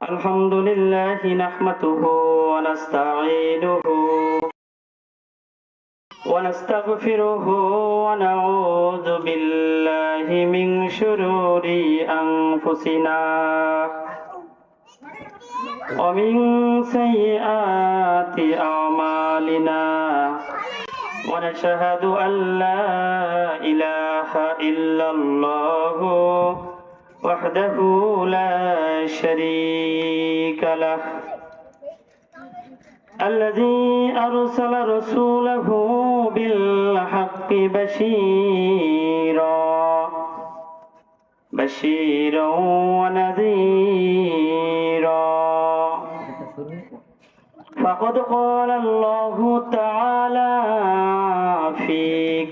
الحمد لله نحمده ونستعينه ونستغفره ونعوذ بالله من شرور أنفسنا ومن سيئات أعمالنا ونشهد أن لا إله إلا الله وحده لا شريك له الذي أرسل رسوله بالحق بشيرا ونذيرا فقد قال الله تعالى في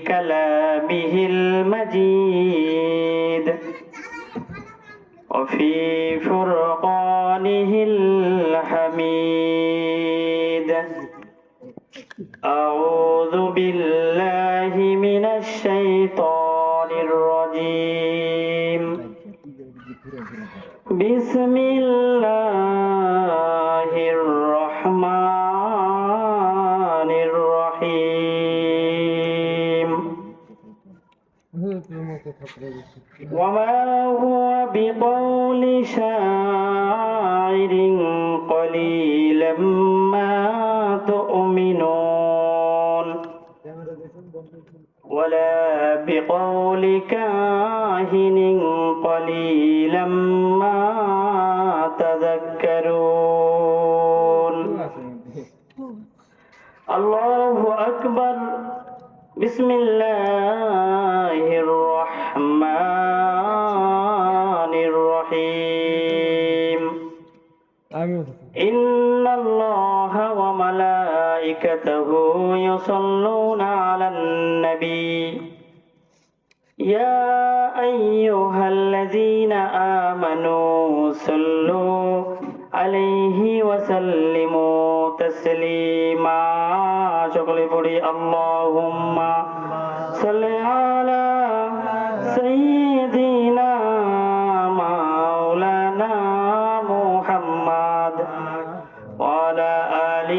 كلامه المجيد وفي فرقانه الحميد أعوذ بالله من الشيطان الرجيم بسم الله الرحمن الرحيم وما هو بقول شاعر قليلا ما تؤمنون ولا بقول كاهن قليلا ما تذكرون الله أكبر بسم الله الرحمن الرحيم إن الله وملائكته يصلون على النبي يا أيها الذين آمنوا صلوا عليه وسلموا تسليما شكرا لي اللهم صل على سيدنا مولانا محمد وعلى آل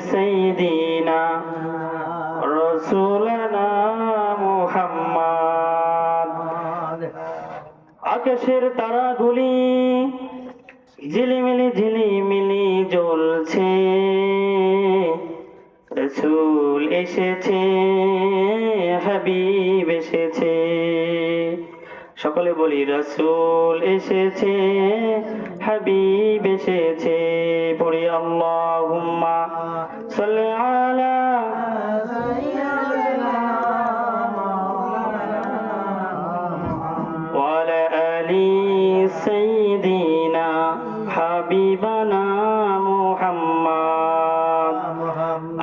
سيدنا رسولنا محمد আকাশের তারাগুলি ঝিলিমিলি ঝিলিমিলি জ্বলছে রাসূল এসেছে হাবিব এসেছে সকলে বলি রাসূল এসেছে হাবিব এসেছে পড়ি আল্লাহুম্মা সাল্লি আলা সাইয়্যিদিনা ওয়া আলা আলি সাইয়্যিদিনা হাবিবানা মুহাম্মদ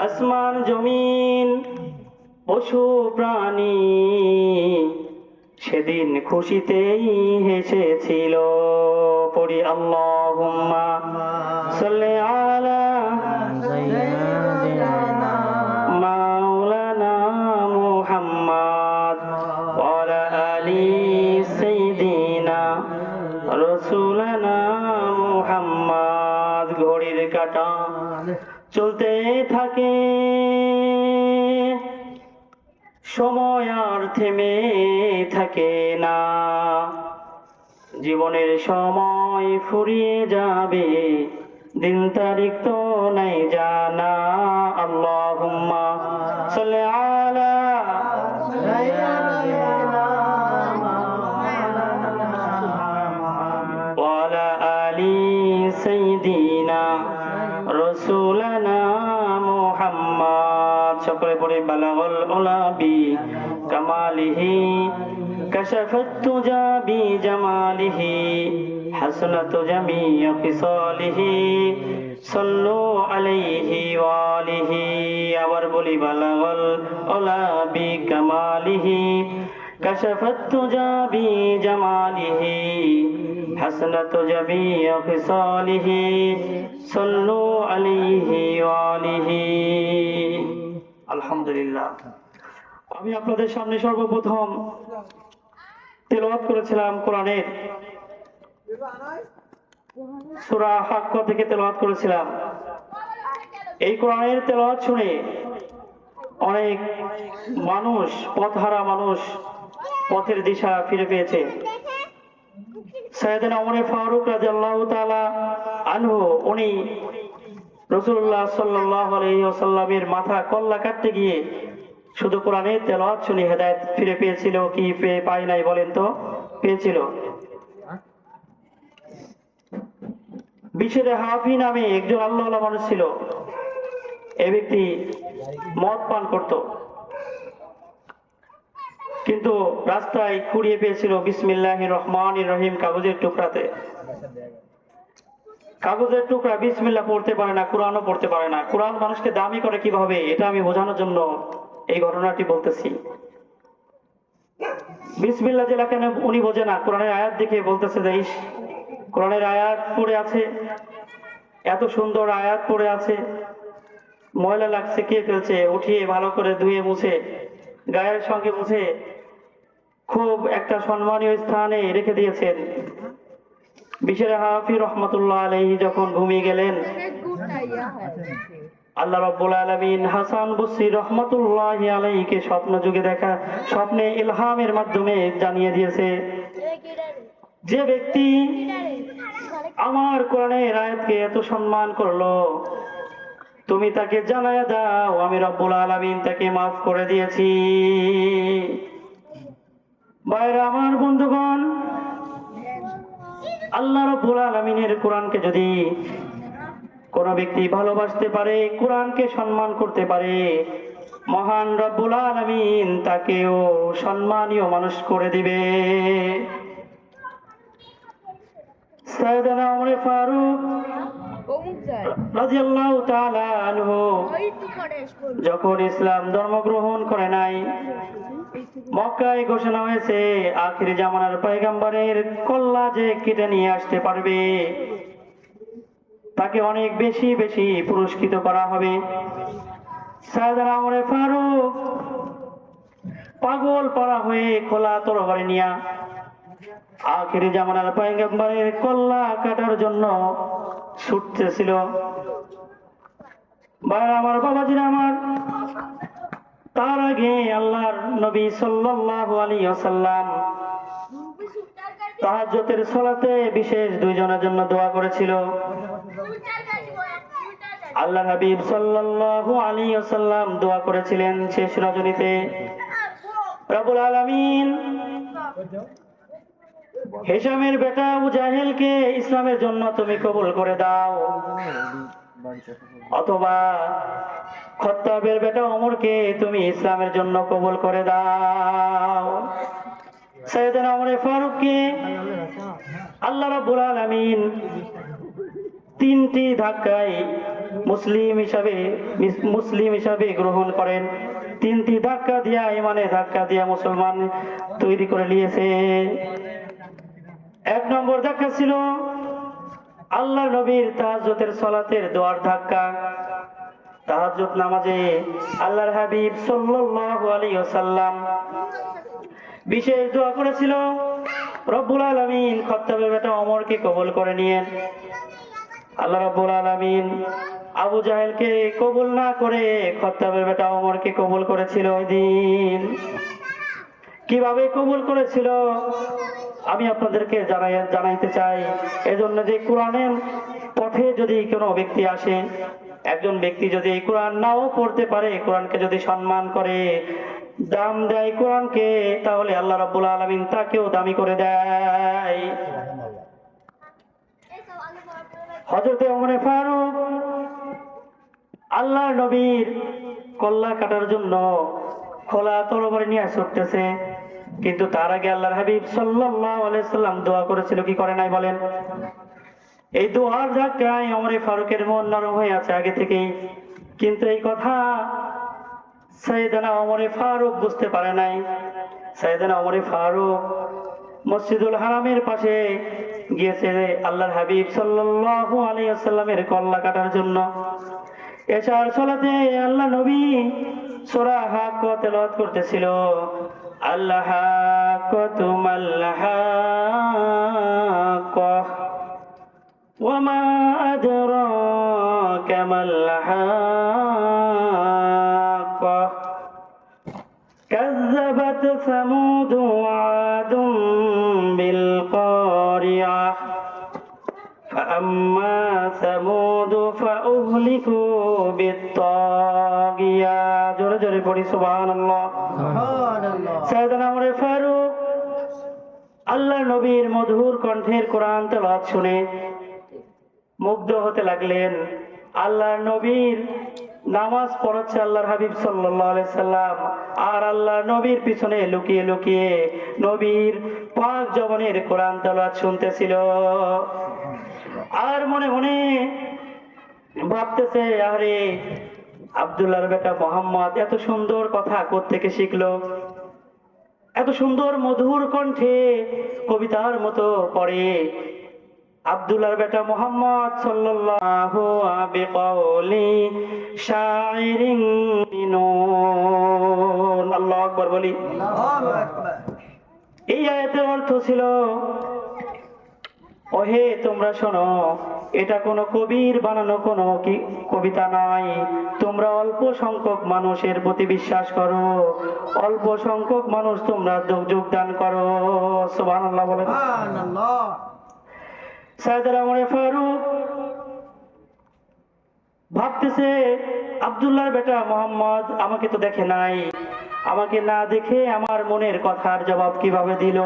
আসমান জমিন পশু প্রাণী সেদিন খুশিতেই হেসেছিল পড়ি আল্লাহুম্মা সাল্লি আলা সাইয়্যিদিনা মাওলানা মুহাম্মদ ওয়া আলা আলি সাইয়্যিদিনা রাসূলানা মুহাম্মদ ঘড়ির কাঁটা চলতে থাকে সময় আর থেমে থাকে না জীবনের সময় ফুরিয়ে যাবে দিন তারিখ তো নাই জানা আল্লাহুম্মা সাল্লি আলা সাইয়্যিদিনা ওয়া আলা আলি সাইয়্যিদিনা রাসূলানা মুহাম্মদ সকলে পড়ে বালাগল উলাবি কামালিহি কাশাফাত তুজা বি জামালিহি হাসনাত জামিউ খিসালিহি সাল্লু আলাইহি ওয়া আলিহি আবার বলি বালাগল উলাবি কামালিহি কাশাফাত তুজা বি জামালিহি হাসনাত জামিউ খিসালিহি সাল্লু আলাইহি ওয়া আলিহি আলহামদুলিল্লাহ আমি আপনাদের সামনে সর্বপ্রথম তেলাওয়াত করেছিলাম কোরআনের সূরা হাক্কা থেকে তেলাওয়াত করেছিলাম। এই কোরআনের তেলাওয়াত শুনে অনেক মানুষ, পথহারা মানুষ পথের দিশা ফিরে পেয়েছে। সাইয়েদনা ওমর ফারুক রাদিয়াল্লাহু তাআলা আনহু, উনি রাসূলুল্লাহ সাল্লাল্লাহু আলাইহি ওয়াসাল্লামের মাথা কল্লা কাটতে গিয়ে শুধু কোরআনের তেলাওয়াত শুনে হেদায়েত ফিরে পেয়েছিল কি পায় নাই বলেন তো? পেয়েছিল। বিশের হাফি নামে একজন আল্লাহওয়ালা মানুষ ছিল। এই ব্যক্তি মদ পান করত, কিন্তু রাস্তায় কুড়িয়ে পেয়েছিল বিসমিল্লাহির রহমানির রহিম কাগজের টুকরাতে। কাগজের টুকরা বিসমিল্লাহ পড়তে পারে না, কোরআনও পড়তে পারে না। কোরআন মানুষকে দামি করে কিভাবে, এটা আমি বোঝানোর জন্য এই ঘটনাটি বলতেছি। বিসমিল্লাহ যে লেখেন উনি বোঝে না, কোরআনের আয়াত দেখে বলতেছে যে ইস, কোরআনের আয়াত পড়ে আছে, এত সুন্দর আয়াত পড়ে আছে, ময়লা লাগছে, কে ফেলছে? উঠিয়ে ভালো করে ধুয়ে মুছে গায়ের সঙ্গে মুছে খুব একটা সম্মানীয় স্থানে রেখে দিয়েছেন। বিশের হাফি রহমতুল্লাহ আলাইহি যখন ঘুমিয়ে গেলেন, আল্লাহ রাব্বুল আলামিন হাসান বসরি রহমতুল্লাহি আলাইহিকে স্বপ্নে ইলহামের মাধ্যমে জানিয়ে দিয়েছে, যে ব্যক্তি আমার কোরআনের আয়াতকে এত সম্মান করলো, তুমি তাকে জানায়া দাও আমি রব্বুল আলামিন তাকে মাফ করে দিয়েছি। ভাইরা আমার, বন্ধুগণ, আল্লাহ রাব্বুল আলামিনের কোরআনকে যদি কোন ব্যক্তি ভালোবাসতে পারে, কোরআনকে সম্মান করতে পারে, মহান রব্বুল আলামিন তাকেও সম্মানীয় মানুষ করে দিবে। সাইয়েদনা ওমর ফারুক রাদিয়াল্লাহু তাআলা আনহু যখন ইসলাম ধর্ম গ্রহণ করে নাই, মক্কায় ঘোষণা হয়েছে আখির জামানার পয়গম্বরের কল্লা যে কেটে নিয়ে আসতে পারবে তাকে অনেক বেশি বেশি পুরস্কৃত করা হবে। সাইয়েদনা ওমর ফারুক পাগল পারা হয়ে খোলা তরবারি নিয়া আখির জামানার পয়গম্বরের কল্লা কাটার জন্য ছুটতেছিল। আমার বাবাজিরা আমার, তার আগে আল্লাহর নবী সাল্লাল্লাহু আলাইহি ওয়াসাল্লাম তাহাজ্জুদের সালাতে বিশেষ দুইজনের জন্য দোয়া করেছিল। আল্লাহর হাবিব সাল্লাল্লাহু আলাইহি ওয়াসাল্লাম দোয়া করেছিলেন শেষ রজনীতে, রব্বুল আলামিন হিশামের বেটা আবু জাহেলকে ইসলামের জন্য তুমি কবুল করে দাও, অথবা খত্তাবের বেটা ওমরকে তুমি ইসলামের জন্য কবুল করে দাও। সাইয়েদনা ওমর ফারুককে আল্লাহ রাব্বুল আলামিন তিনটি ধাক্কায় মুসলিম হিসাবে গ্রহণ করেন। তিনটি ধাক্কা দিয়া, ইমানে ধাক্কা দিয়া মুসলমান তৈরি করে নিয়েছে। এক নম্বর ধাক্কা ছিল আল্লাহ নবীর তাহাজ্জুদের সালাতের দোয়ার ধাক্কা। তাহাজ্জুদ নামাজে আল্লাহর হাবিব সাল্লাল্লাহু আলাইহি ওয়াসাল্লাম বিশেষ দোয়া করেছিল, রব্বুল আলামিন খত্তাবের বেটা ওমরকে কবুল করে নিয়েন। আল্লাহ রব্বুল আলামিন আবু জাহেলকে কবুল না করে খত্তাবের বেটা ওমরকে কবুল করেছিল। ওই দিন কিভাবে কবুল করেছিল আমি আপনাদেরকে জানাইতে চাই। এজন্য যে কোরআনের পথে যদি কোনো ব্যক্তি আসে, একজন ব্যক্তি যদি এই কোরআন নাও পড়তে পারে, কোরআনকে যদি সম্মান করে, দাম দেয় কোরআনকে, তাহলে আল্লাহ রাব্বুল আলামিন তাকেও দামি করে দেয়। হযরত ওমর ফারুক আল্লাহর নবীর কল্লা কাটার জন্য খোলা তরবারি নিয়ে ছুটতেছে, কিন্তু তার আগে আল্লাহর হাবিব সাল্লাল্লাহু আলাইহি সাল্লাম দোয়া করেছিল, কি করে নাই বলেন? এই দোয়ার ধাক্কায় ওমর ফারুকের মন নরম হয়ে আছে আগে থেকেই, কিন্তু এই কথা সাইয়েদনা ওমর ফারুক বুঝতে পারে নাই। সাইয়েদনা ওমর ফারুক মসজিদুল হারামের পাশে গিয়েছে আল্লাহর হাবিব সাল্লাল্লাহু আলাইহি ওয়াসাল্লামের কল্লা কাটার জন্য। এশার সালাতে আল্লাহ নবী সূরা হাক্কা তেলাওয়াত করতেছিল, আল্লাহ হাক্কাতুমাল হাক্কা وما أدراك ما الحاقة كذبت ثمود وعاد بالقارعة فأما ثمود فأهلكوا بالطاغية জোরে জোরে পড়ি সুবহানাল্লাহ। সাইয়েদনা ওমর ফারুক আল্লাহর নবীর মধুর কণ্ঠের কোরআন তেলাওয়াত শুনে মুগ্ধ হতে লাগলেন। আল্লাহর নবীর নামাজ পড়াচ্ছে আল্লাহর হাবিব সাল্লাল্লাহু আলাইহি সাল্লাম, আর আল্লাহর নবীর পিছনে লুকিয়ে লুকিয়ে নবীর পাক জবানের কোরআন তেলাওয়াত শুনতেছিল। আর মনে মনে ভাবতেছে, আরে আব্দুল্লাহর বেটা মোহাম্মদ এত সুন্দর কথা কোত্থেকে শিখলো, এত সুন্দর মধুর কণ্ঠে কবিতার মতো পড়ে। আব্দুল্লাহর বেটা মোহাম্মদ সাল্লাল্লাহু বিকওলি শাইরিন মিনুন। আল্লাহু আকবার বলি। এই আয়াতের অর্থ ছিল, ওহে তোমরা শোনো, এটা কোনো কবির বানানো কোনো কবিতা নয়। তোমরা অল্প সংখ্যক মানুষের প্রতি বিশ্বাস করো, অল্প সংখ্যক মানুষ তোমরা যোগদান করো। সুবহানাল্লাহ বলেন। সাইয়েদনা ওমর ফারুক ভাবতেছে, আব্দুল্লাহর বেটা মোহাম্মদ আমাকে তো দেখে নাই, আমাকে না দেখে আমার মনের কথার জবাব কিভাবে দিল।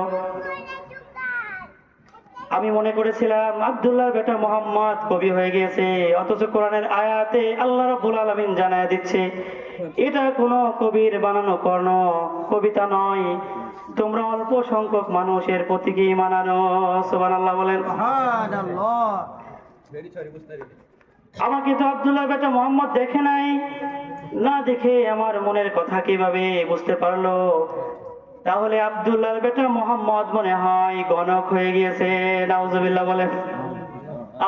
আমি মনে করেছিলাম আব্দুল্লাহর বেটা মোহাম্মদ কবি হয়ে গিয়েছে, অথচ কোরআনের আয়াতে আল্লাহ রাব্বুল আলামিন জানায় দিচ্ছে এটা কোনো কবির বানানো কবিতা নয়। তোমরা অল্প সংখ্যক মানুষের প্রতি কি ঈমান আনো। সুবহানাল্লাহ বলেন। আমাকে তো আব্দুল্লাহর বেটা মোহাম্মদ দেখে নাই, না দেখে আমার মনের কথা কিভাবে বুঝতে পারলো। তাহলে আব্দুল্লাহর বেটা মোহাম্মদ মনে হয় গণক হয়ে গিয়েছে। নাউজুবিল্লাহ বলেন।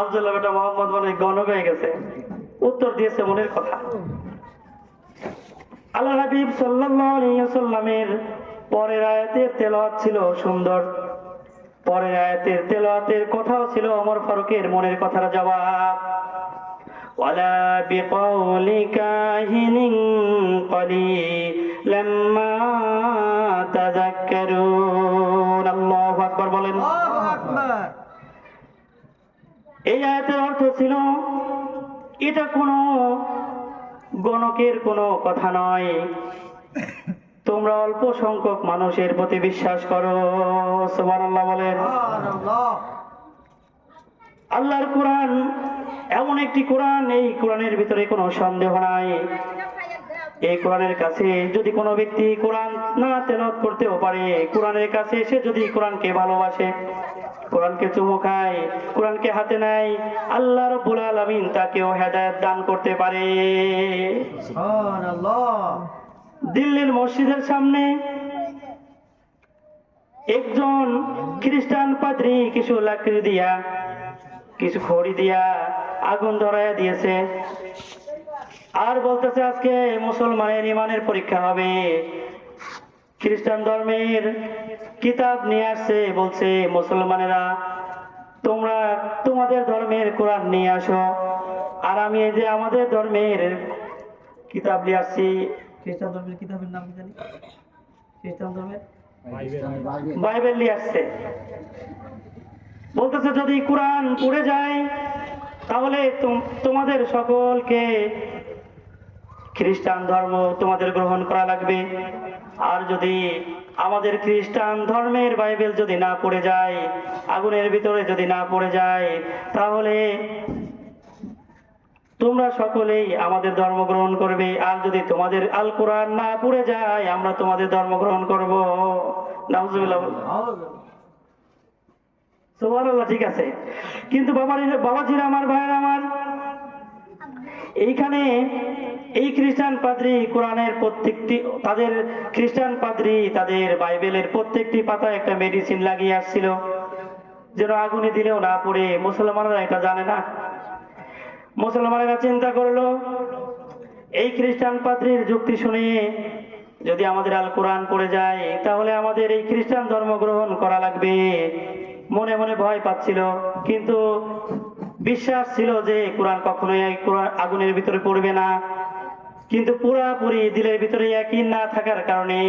আব্দুল্লাহর বেটা মোহাম্মদ মনে হয় গণক হয়ে গেছে, উত্তর দিয়েছে মনের কথা। আল্লাহ হাবিব সাল্লাল্লাহু আলাইহি ওয়াসাল্লামের পরের আয়াতের তেলাওয়াত ছিল সুন্দর। পরের আয়াতের তেলাওয়াতের কথাও ছিল ওমর ফারুকের মনের কথার জবাব। ওয়ালা বিকাউলি কাহিনিন কলিলাম মা তাযাক্কারুন। আল্লাহু আকবার বলেন। এই আয়াতের অর্থ ছিল, এটা কোনো গণকের কোনো কথা নয়, তোমরা অল্প সংখ্যক মানুষের প্রতি বিশ্বাস করো। সুবহানাল্লাহ বলেন। আল্লাহর কোরআন এমন একটি কোরআন, এই কোরআনের ভিতরে কোনো সন্দেহ নাই। এই কোরআনের কাছে যদি কোনো ব্যক্তি কোরআন না তেলাওয়াত করতেও পারে, কোরআনের কাছে এসে যদি কোরআনকে ভালোবাসে, কোরআনকে চুমু খায়, কোরআনকে হাতে নেয়, আল্লাহ রাব্বুল আলামিন তাকেও হেদায়েত দান করতে পারে। সুবহানাল্লাহ। দিল্লির মসজিদের সামনে একজন খ্রিস্টান পাদ্রী কিছু লাকড়ি দিয়া, কিছু খড়ি দিয়া আগুন ধরাইয়া দিয়েছে, আর বলতেছে আজকে মুসলমানের ইমানের পরীক্ষা হবে। খ্রিস্টান ধর্মের কিতাব নিয়ে আসছে, বলছে মুসলমানেরা তোমরা তোমাদের ধর্মের কোরআন নিয়ে আসো, আর আমি এই যে আমাদের ধর্মের কিতাব নিয়ে আসছি। খ্রিস্টান ধর্মের কিতাবের নাম কি জানি? খ্রিস্টান ধর্মের বাইবেল নিয়ে আসছে। বলতেছে যদি কোরআন পড়ে যায় তাহলে তোমাদের সকলকে খ্রিস্টান ধর্ম তোমাদের গ্রহণ করা লাগবে, আর যদি আমাদের খ্রিস্টান ধর্মের বাইবেল যদি না পড়ে যায়, আগুনের ভিতরে যদি না পড়ে যায়, তাহলে তোমরা সকলেই আমাদের ধর্ম গ্রহণ করবে, আর যদি তোমাদের আল কোরআন না পড়ে যায় আমরা তোমাদের ধর্ম গ্রহণ করব। নাউজুবিল্লাহ। সুবহানাল্লাহ। ঠিক আছে, কিন্তু বাবাজিরা আমার, ভাইয়েরা আমার, এইখানে এই খ্রিস্টান পাদ্রী কোরআনের প্রত্যেকটি, তাদের খ্রিস্টান পাদ্রী তাদের বাইবেলের প্রত্যেকটি পাতায় একটা মেডিসিন লাগিয়ে আসছিল, যেন আগুনে দিলেও না পড়ে। মুসলমানরা এটা জানে না। মুসলমানেরা চিন্তা করলো এই খ্রিস্টান পাদ্রীর যুক্তি শুনে যদি আমাদের আল কোরআন পড়ে যায় তাহলে আমাদের এই খ্রিস্টান ধর্ম গ্রহণ করা লাগবে। মনে মনে ভয় পাচ্ছিল, কিন্তু বিশ্বাস ছিল যে কোরআন কখনোই আগুনের ভিতরে পড়বে না, কিন্তু পুরাপুরি দিলের ভিতরে ইয়াকিন না থাকার কারণে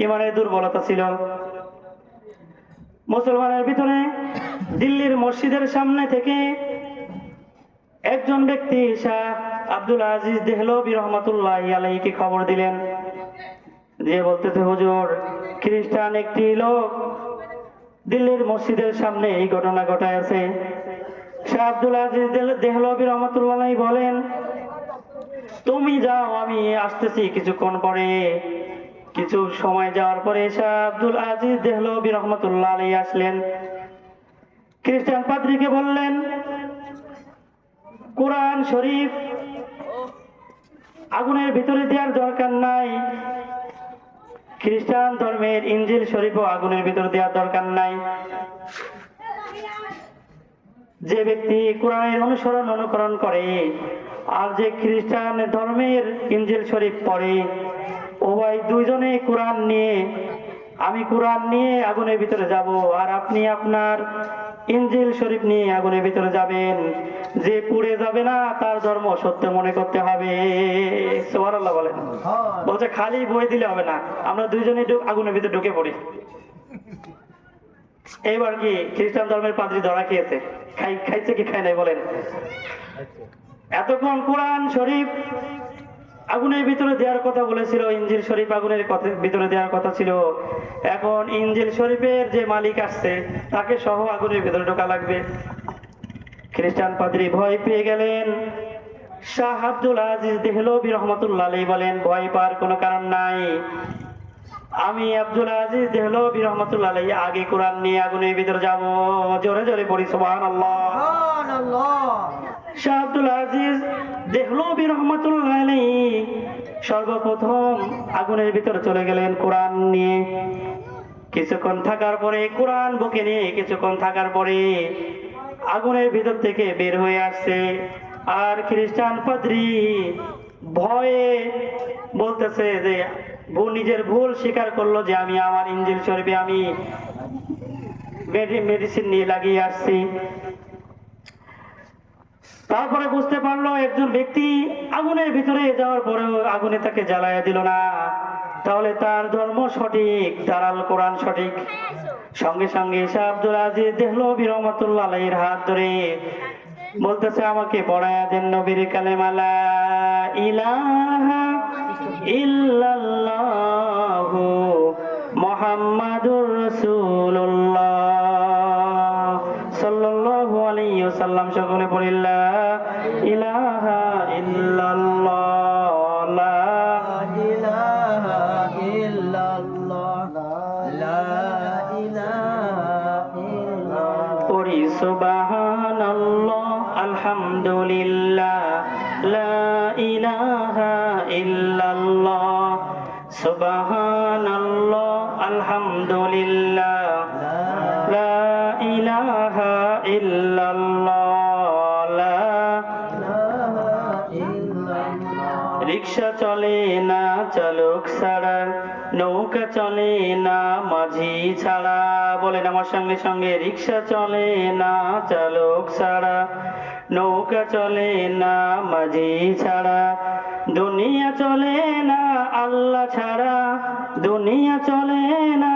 ইমানের দুর্বলতা ছিল। মুসলমানের ভিতরে দিল্লির মসজিদের সামনে থেকে একজন ব্যক্তি শাহ আব্দুল আজিজ দেহলভী রহমতুল্লাহ আলাইহিকে খবর দিলেন, যে বলতেছে, হুজুর, খ্রিস্টান একটি লোক দিল্লির মসজিদের সামনে এই ঘটনা ঘটায়ছে। শাহ আব্দুল আজিজ দেহলভী রহমতুল্লাহ আলাইহি বলেন, তুমি যাও, আমি আসতেছি কিছুক্ষণ পরে। কিছু সময় যাওয়ার পরে শাহ আব্দুল আজিজ দেহলভী রহমতুল্লাহ আলাইহি আসলেন। খ্রিস্টান পাদ্রীকে বললেন, কোরআন শরীফ আগুনের ভিতরে দেওয়ার দরকার নাই, খ্রিস্টান ধর্মের ইনজিল শরীফও আগুনের ভিতরে দেওয়ার দরকার নাই। যে ব্যক্তি কোরআনের অনুকরণ করে আর যে খ্রিস্টান ধর্মের ইনজিল শরীফ পড়ে, উভয় দুইজনে কোরআন নিয়ে, আমি কোরআন নিয়ে আগুনের ভিতরে যাব, আর আপনি আপনার ইনজিল শরীফ নিয়ে আগুনের ভিতরে যাবেন। যে পুড়ে যাবে না তার ধর্ম সত্য মনে করতে হবে। সুবহানাল্লাহ বলেন। বলছে খালি বই দিলে হবে না, আমরা দুইজনে আগুনের ভিতরে ঢুকে পড়ি। এইবার কি খ্রিস্টান ধর্মের পাদ্রী ধরা খেয়েছে? খাইছে কি খায় নাই বলেন? এতক্ষণ কোরআন শরীফ আগুনের ভিতরে দেওয়ার কথা বলেছিল, ইনজিল শরীফ আগুনের ভিতরে দেওয়ার কথা ছিল। এখন ইনজিল শরীফের যে মালিক আসছে তাকে সহ আগুনের ভিতরে ঢোকা লাগবে। খ্রিস্টান পাদ্রী ভয় পেয়ে গেলেন। শাহ আব্দুল আজিজ দেহলভী রহমতুল্লাহ আলাইহি বলেন, ভয় পাওয়ার কোনো কারণ নাই, আমি আব্দুল আজিজ দেহলভী রহমতুল্লাহ আলাইহি আগে কোরআন নিয়ে আগুনের ভিতরে যাব। জোরে জোরে পড়ি সুবহানাল্লাহ। শাহ আব্দুল আজিজ দেহলভী রহমতুল্লাহ আলাইহি সর্বপ্রথম আগুনের ভিতরে চলে গেলেন কোরআন নিয়ে। কিছুক্ষণ থাকার পরে কোরআন বুকে নিয়ে কিছুক্ষণ থাকার পরে আগুনের ভিতর থেকে বের হয়ে আসছে। আর খ্রিস্টান পাদ্রী ভয়ে বলতেছে যে নিজের ভুল স্বীকার করলো, যে আমি আমার ইনজিল শরীফে আমি মেডিসিন নিয়ে লাগিয়ে আসছি। তারপরে বুঝতে পারলো একজন ব্যক্তি আগুনের ভিতরে যাওয়ার পরেও আগুনে তাকে জ্বালায়া দিল না, তাহলে তার ধর্ম সঠিক, তার আল কোরআন সঠিক। সঙ্গে সঙ্গে শাহ আব্দুল আজিজ দেহলভী রহমতুল্লাহ আলাইহির হাত ধরে বলতেছে, আমাকে পড়ায়া দেন নবীর কালেমা লা ইলাহা ইল্লাল্লাহু মুহাম্মাদুর রাসূলুল্লাহ সাল্লাল্লাহু আলাইহি ওয়াসাল্লাম। সকলে পড়ি লা ইলাহা ইল্লাল্লাহ, লা ইলাহা ইল্লাল্লাহ, লা ইলাহা ইল্লাল্লাহ। পড়ি সুবহানাল্লাহ, আলহামদুলিল্লাহ, লা ইলাহা ইল্লাল্লাহ, সুবহানাল্লাহ, আলহামদুলিল্লাহ, লা ইলাহা ইল্লাল্লাহ, লা ইলাহা ইল্লাল্লাহ। রিকশা চলে না চালক ছাড়া, নৌকা চলে না মাঝি ছাড়া। বলেন আমার সঙ্গে সঙ্গে, রিকশা চলে না চালক ছাড়া, নৌকা চলে না মাঝি ছাড়া, দুনিয়া চলে না আল্লাহ ছাড়া, দুনিয়া চলে না,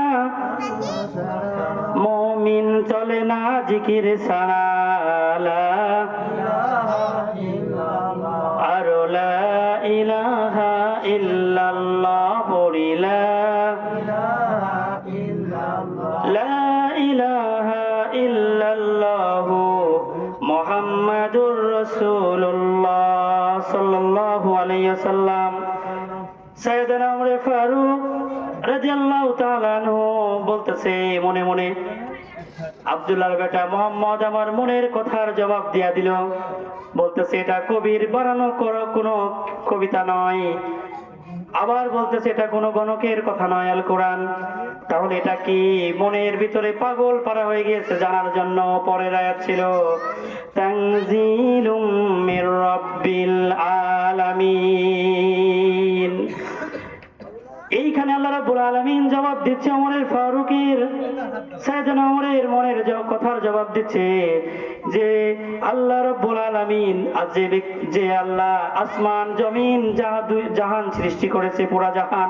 মুমিন চলে না জিকির ছাড়া, লা আর লা ইলাহা ইল্লাল্লাহ, পড়ি লা ইলাহা ইল্লাল্লাহু মুহাম্মাদুর রাসূলুল্লাহ সাল্লাল্লাহু আলাইহি ওয়াসাল্লাম। সাইয়েদনা ওমর ফারুক রাদিয়াল্লাহু তাআলা আনহু বলতেছে মনে মনে, আব্দুল্লাহর বেটা মুহাম্মদ আমার মনের কথার জবাব দিয়া দিল। বলতেছে এটা কবির বানানো কোনো কবিতা নয়, আবার বলতেছে এটা কোনো গণকের কথা নয়, আল কোরআন। তাহলে এটা কি? মনের ভিতরে পাগল পারা হয়ে গিয়েছে জানার জন্য পরের আয়াত ছিল, তানজিলুম মির রাব্বিল আলামিন। এইখানে আল্লাহ রাব্বুল আলামিন জবাব দিচ্ছে ওমর ফারুকের, সাইয়েদনা ওমরের মনের কথার জবাব দিচ্ছে যে আল্লাহ আলামিন, আজ যে আল্লাহ আসমান জমিন জাহান সৃষ্টি করেছে, পুরা জাহান,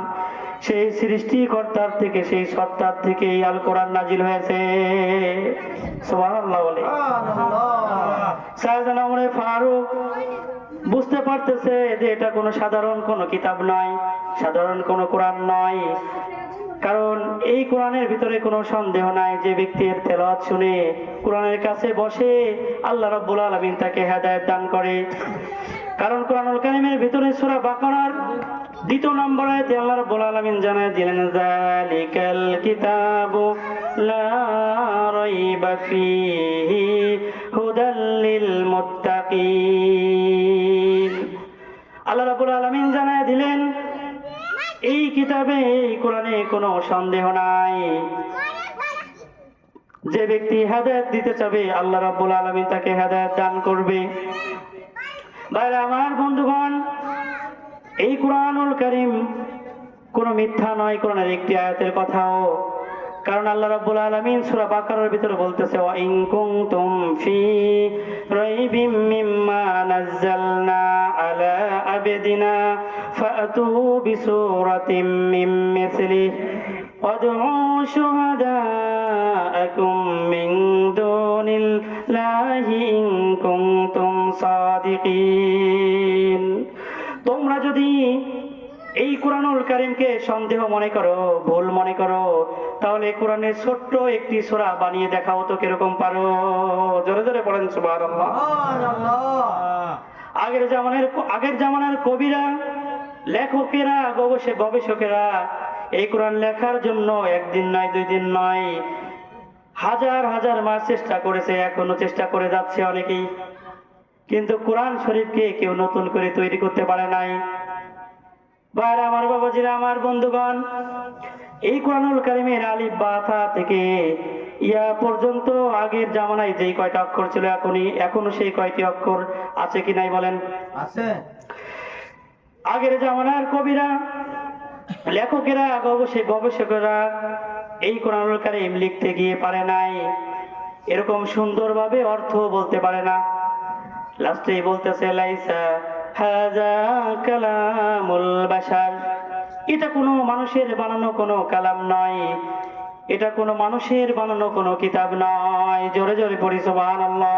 সেই সৃষ্টিকর্তার থেকে, সেই সত্তার থেকে এই আল কোরআন নাজিল হয়েছে। সুবহানাল্লাহ বলে। শাহজাহান ওমর ফারুক বুঝতে পারতেছে যে এটা কোনো সাধারণ কোনো কিতাব নয়, সাধারণ কোনো কোরআন নয়, কারণ এই কোরআনের ভিতরে কোনো সন্দেহ নাই। যে ব্যক্তির তেলাওয়াত শুনে কোরআনের কাছে বসে, আল্লাহ রাব্বুল আলামিন তাকে হেদায়েত দান করে। কারণ কোরআনুল কারীমের ভিতরে সূরা বাকারার 2 নম্বর আয়াতে আল্লাহ রাব্বুল আলামিন জানায় দিলেন, যালিকাল কিতাবু লা রাইবা ফীহি হুদাল লিল মুত্তাকিন। আল্লাহ রাব্বুল আলামিন জানায় দিলেন, এই কিতাবে, এই কোরআনে কোনো সন্দেহ নাই। যে ব্যক্তি হেদায়েত দিতে চাবে, আল্লাহ রাব্বুল আলামিন তাকে হেদায়েত দান করবে। ভাইরা আমার, বন্ধুগণ, এই কোরআনুল কারীম কোনো মিথ্যা নয়, কোরআনের একটি আয়াতের কথাও। কারণ আল্লাহ রাব্বুল আলামিন সূরা বাকারার ভিতরে বলতেছে, ওয়া ইন কুনতুম ফি রাইবিম মিম্মা নাযালনা আলা আবদিনা ফাতু বিসূরাতিম মিন মিসলিহি ওয়াদউ শুহাদাআকুম মিন দুনিল্লাহি ইন কুনতুম সাদিকিন। তোমরা যদি এই কোরআনুল কারীমকে সন্দেহ মনে করো, ভুল মনে করো, তাহলে কোরআনের ছোট্ট একটি সূরা বানিয়ে দেখাও তো, কিরকম পারো? জোরে জোরে পড়েন সুবহানাল্লাহ। আগের জামানার কবিরা, লেখকেরা, গবেষকেরা এই কোরআন লেখার জন্য একদিন নয়, 2 দিন নয়, হাজার হাজার মাস চেষ্টা করেছে, এখনো চেষ্টা করে যাচ্ছে অনেকেই, কিন্তু কোরআন শরীফকে কেউ নতুন করে তৈরি করতে পারে নাই। ভাইরা আমার, বাবাজিরা আমার, বন্ধুগণ, এই কোরআনুল কারীমের আলিফ বা তা থেকে ইয়া পর্যন্ত আগের জামানায় যেই কয়টা অক্ষর ছিল, এখনো সেই কয়টি অক্ষর আছে কি নাই বলেন? আছে। আগের জামানার কবিরা, লেখকেরা, গবেষকেরা এই কোরআনুল কারীম লিখতে গিয়ে পারে নাই, এরকম সুন্দরভাবে অর্থ বলতে পারে না। লাস্টে বলতেছে, লাইসা হাযা কালামুল বাশার, এটা কোনো মানুষের বানানো কোনো কালাম নয়, এটা কোনো মানুষের বানানো কোনো কিতাব নয়। জোরে জোরে পড়ি সুবহানাল্লাহ।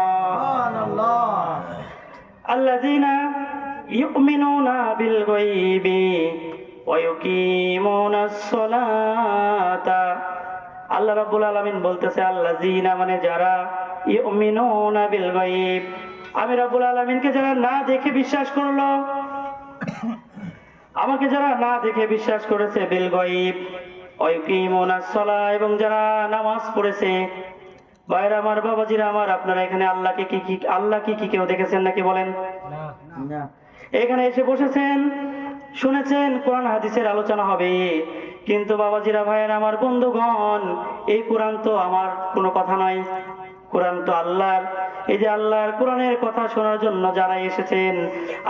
আল্লাযীনা ইউমিনুনা বিল গায়বি ওয়া ইউকিমুনাস সালাতা। আল্লাহ রাব্বুল আলামিন বলতেছে, আল্লাযীনা মানে যারা, ইউমিনুনা বিল গায়ব, আমি রাব্বুল আলামিনকে যারা না দেখে বিশ্বাস করলো, আমাকে যারা না দেখে বিশ্বাস করেছে, বিল গায়ব ওয়া ইউকিমুনাস সালাহ, এবং যারা নামাজ পড়েছে। ভাইরা আমার, বাবাজিরা আমার, আপনারা এখানে আল্লাহ কি কেউ দেখেছেন নাকি বলেন? না। এখানে এসে বসেছেন, শুনেছেন কোরআন হাদিসের আলোচনা হবে, কিন্তু বাবাজিরা, ভাইয়েরা আমার, বন্ধুগণ, এই কোরআন তো আমার কোনো কথা নয়, কোরআন তো আল্লাহর। এই যে আল্লাহর কোরআনের কথা শোনার জন্য যারা এসেছেন,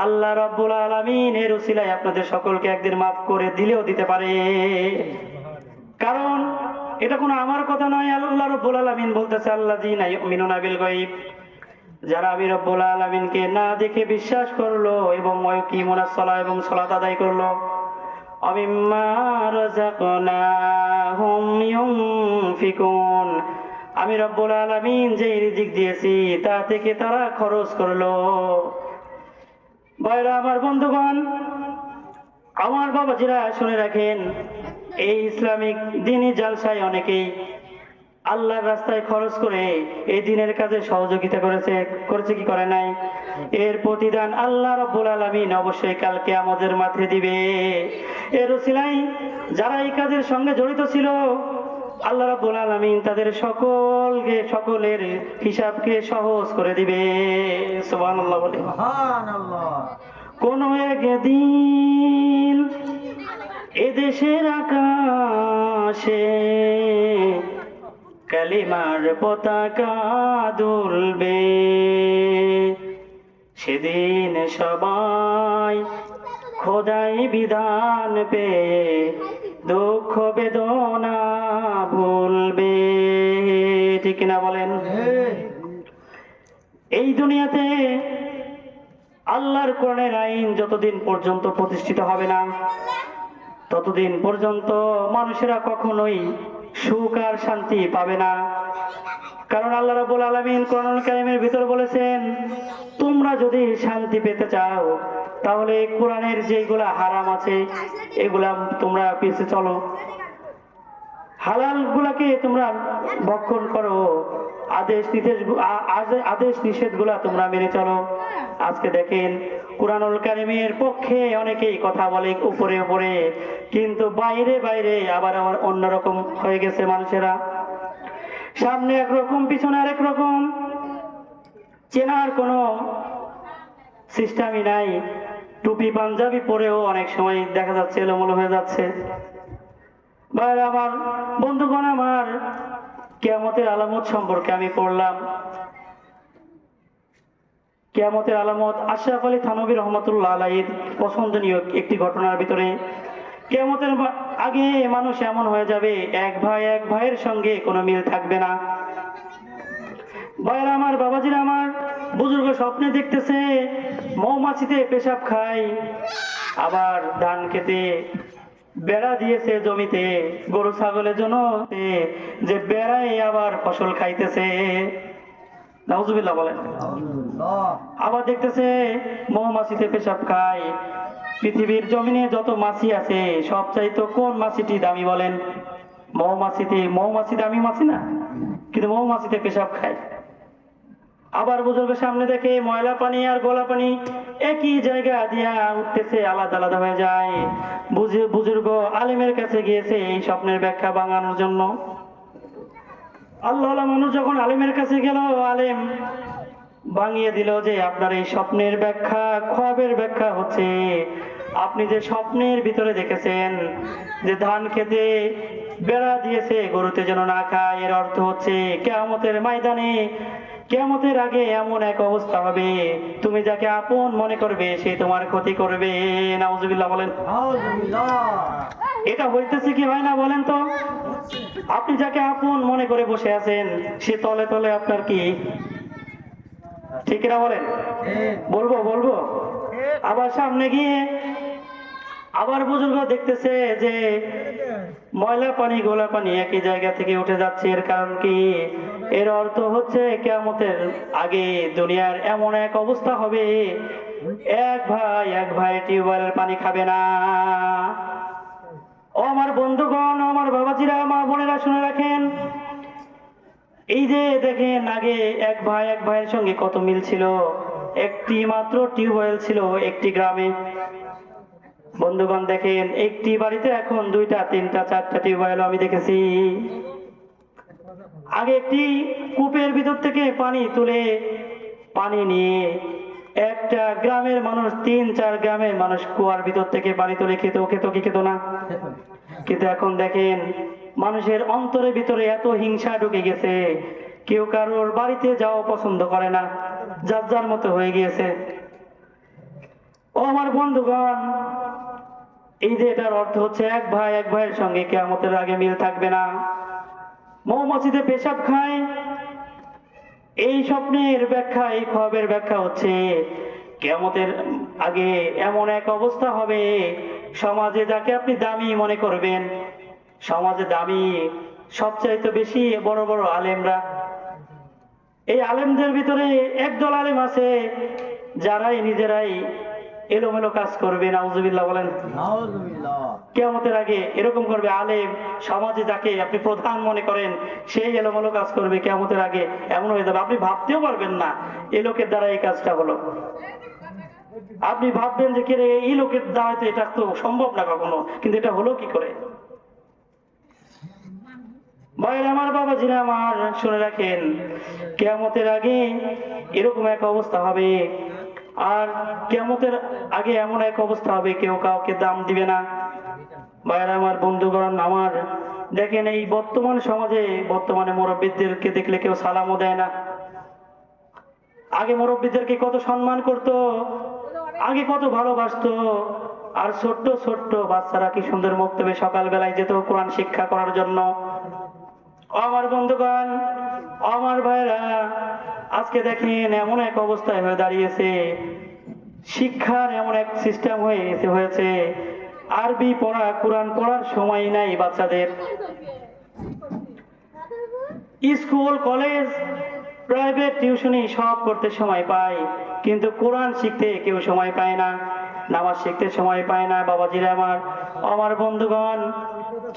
আল্লাহ রাব্বুল আলামিন এর উসিলায় আপনাদের সকলকে একদিন মাফ করে দিলেও দিতে পারে, কারণ এটা কোনো আমার কথা নয়। আল্লাহ রাব্বুল আলামিন বলতেছে, আল্লাযীনা ইউমিনুনা বিল গায়ব, যারা আমি রব্বুল আলামিনকে না দেখে বিশ্বাস করলো এবং ওয়াকিমুনাস সালাহ, এবং সালাত আদায় করলো, আমিম্মা রাযাকনাহুম ইউনফিকুন, আমি রব্বুল আলামিন যে রিজিক দিয়েছি তা থেকে তারা খরচ করলো। ভাইরা আমার, বন্ধুগণ আমার, বাবাজিরা শুনে রাখেন, এই ইসলামিক দ্বীনি জালসায় অনেকেই আল্লাহর রাস্তায় খরচ করে এই দিনের কাজে সহযোগিতা করেছে কি করে নাই? এর প্রতিদান আল্লাহ রাব্বুল আলামিন অবশ্যই কালকে আমাদের মাঠে দিবে। এর উসিলায় যারা এই কাজের সঙ্গে জড়িত ছিল, আল্লাহ রাব্বুল আলামিন তাদের সকলের হিসাবকে সহজ করে দিবে। সুবহানাল্লাহ বলে। সুবহানাল্লাহ। কোন একদিন এদেশের আকাশে কালিমার পতাকা দুলবে, সেদিন সবাই খোদাই বিধান পেয়ে দুঃখ বেদনা ভুলবে, ঠিক কিনা বলেন? এই দুনিয়াতে আল্লাহর কোরআনের আইন যতদিন পর্যন্ত প্রতিষ্ঠিত হবে না, ততদিন পর্যন্ত মানুষেরা কখনোই সুখ আর শান্তি পাবে না। কারণ আল্লাহ রাব্বুল আলামিন কোরআনুল কারীমের ভিতর বলেছেন, তোমরা যদি শান্তি পেতে চাও তাহলে কোরআনের যেগুলা হারাম আছে এগুলা তোমরা পিছে চলো, হালাল গুলাকে তোমরা ভক্ষণ করো, আদেশ নিষেধ গুলা তোমরা মেনে চলো। আজকে দেখেন কুরআনুল কারীমের পক্ষে অনেকেই কথা বলে উপরে উপরে, কিন্তু বাইরে বাইরে আবার অন্যরকম হয়ে গেছে মানুষেরা। সামনে একরকম পিছনে আরেক রকম, চেনার কোনো সিস্টেমই নাই। টুপি পাঞ্জাবি পরেও অনেক সময় দেখা যাচ্ছে এলোমেলো হয়ে যাচ্ছে। ভাই আমার, বন্ধুগণ আমার, কিয়ামতের আলামত সম্পর্কে আমি পড়লাম। কিয়ামতের আলামত আশরাফ আলী থানভী রহমতুল্লাহ আলাইহির পছন্দনীয় একটি ঘটনার ভিতরে, কিয়ামতের আগে মানুষ এমন হয়ে যাবে, এক ভাই এক ভাইয়ের সঙ্গে কোনো মিল থাকবে না। ভাইরা আমার, বাবাজিরা আমার, বুজুর্গ স্বপ্নে দেখতেছে মৌমাছিতে পেশাব খায়, আবার ধান খেতে বেড়া দিয়েছে জমিতে গরু ছাগলের জন্য, যে বেড়াই আবার ফসল খাইতেছে। নাউজুবিল্লাহ বলেন। আবার দেখতেছে মৌমাছিতে পেশাব খায়। পৃথিবীর জমিনে যত মাছি আছে সবচাইতে কোন মাছিটি দামি বলেন? মৌমাছি দামি মাছি না, কিন্তু মৌমাছিতে পেশাব খায়। আবার বুজুর্গের সামনে দেখে ময়লা পানি আর গোলা পানি একই জায়গা দিয়া উঠতেছে, আলাদা আলাদা হয়ে যায়। বুজুর্গ আলেমের কাছে গিয়েছে এই স্বপ্নের ব্যাখ্যা বাঙানোর জন্য। আল্লাহ মানুষ যখন আলেমের কাছে গেল, আলেম ভাঙিয়ে দিল যে আপনার এই স্বপ্নের ব্যাখ্যা, খ্বাবের ব্যাখ্যা হচ্ছে আপনি যে স্বপ্নের ভিতরে দেখেছেন যে ধান খেতে বেড়া দিয়েছে গরুতে যেন না খায়, এর অর্থ হচ্ছে কিয়ামতের ময়দানে, কিয়ামতের আগে এমন এক অবস্থা হবে, তুমি যাকে আপন মনে করবে সে তোমার ক্ষতি করবে। নাউজুবিল্লাহ বলেন। এটা হইতেছে কি হয় না বলেন তো? আপনি যাকে আপন মনে করে বসে আছেন সে তলে তলে আপনার কি, ঠিক না বলেন? বলবো। আবার সামনে গিয়ে আবার বুজুর্গ দেখতেছে যে ময়লা পানি গোলা পানি একই জায়গা থেকে উঠে যাচ্ছে। এর কারণ কি? এর অর্থ হচ্ছে কিয়ামতের আগে দুনিয়ার এমন এক অবস্থা হবে, এক ভাই টিউবওয়েলের পানি খাবে না। ও আমার বন্ধুগণ, আমার বাবাজিরা, মা বোনেরা, শুনে রাখেন, এই যে দেখেন আগে এক ভাইয়ের সঙ্গে কত মিল ছিল, একটি মাত্র টিউবওয়েল ছিল একটি গ্রামে। বন্ধুগণ দেখেন, একটি বাড়িতে এখন 2টা 3টা 4টা টিউবওয়েল আমি দেখেছি। আগে একটি কূপের ভিতর থেকে পানি তুলে পানি নিয়ে একটা গ্রামের মানুষ, 3-4 গ্রামের মানুষ কুয়ার ভিতর থেকে পানি তুলে খেত কি খেত না? কিন্তু এখন দেখেন মানুষের অন্তরের ভিতরে এত হিংসা ঢুকে গেছে, কেউ কারোর বাড়িতে যাওয়া পছন্দ করে না, যার যার মতো হয়ে গিয়েছে। ও আমার বন্ধুগণ, এই যে এটার অর্থ হচ্ছে এক ভাইয়ের সঙ্গে কিয়ামতের আগে মিল থাকবে না। মৌমাছিতে পেশাব খায়, এই স্বপ্নের ব্যাখ্যা, এই খ্বাবের ব্যাখ্যা হচ্ছে কিয়ামতের আগে এমন এক অবস্থা হবে, সমাজে যাকে আপনি দামি মনে করবেন, সমাজে দামি সবচাইতে বেশি বড় বড় আলেমরা। এই আলেমদের ভিতরে একদল আলেম আছে যারাই নিজেরাই এলোমেলো কাজ করবে। নাউজুবিল্লাহ বলেন। কিয়ামতের আগে এরকম করবে, আলেম সমাজে যাকে আপনি প্রধান মনে করেন সেই এলোমেলো কাজ করবে। কিয়ামতের আগে এমন হয়ে যাবে আপনি ভাবতেও পারবেন না এই লোকের দ্বারা এই কাজটা হলো। আপনি ভাববেন যে কে এই লোকের দ্বারা তো এটা তো সম্ভব না কখনো, কিন্তু এটা হলো কি করে? ভাইরা আমার, বাবাজিরা আমার, শুনে রাখেন, কিয়ামতের আগে এরকম এক অবস্থা হবে। আর কিয়ামতের আগে এমন এক অবস্থা হবে কেউ কাউকে দাম দিবে না। ভাইরা আমার, বন্ধুগণ আমার, দেখেন এই বর্তমান সমাজে বর্তমানে মুরব্বীদেরকে দেখলে কেউ সালামও দেয় না। আগে মুরব্বীদেরকে কত সম্মান করত, আগে কত ভালোবাসতো। আর ছোট্ট ছোট্ট বাচ্চারা কি সুন্দর মক্তবে সকাল বেলায় যেত কোরআন শিক্ষা করার জন্য। আমার বন্ধুগণ, আমার ভাইরা, আজকে দেখেন এমন এক অবস্থায় হয়ে দাঁড়িয়েছে, শিক্ষার এমন এক সিস্টেম হয়েছে, আরবি পড়া, কোরআন পড়ার সময় নাই বাচ্চাদের। স্কুল, কলেজ, প্রাইভেট টিউশনি সব করতে সময় পায়, কিন্তু কোরআন শিখতে কেউ সময় পায় না, নামাজ শিখতে সময় পায় না। বাবাজিরা আমার, আমার বন্ধুগণ,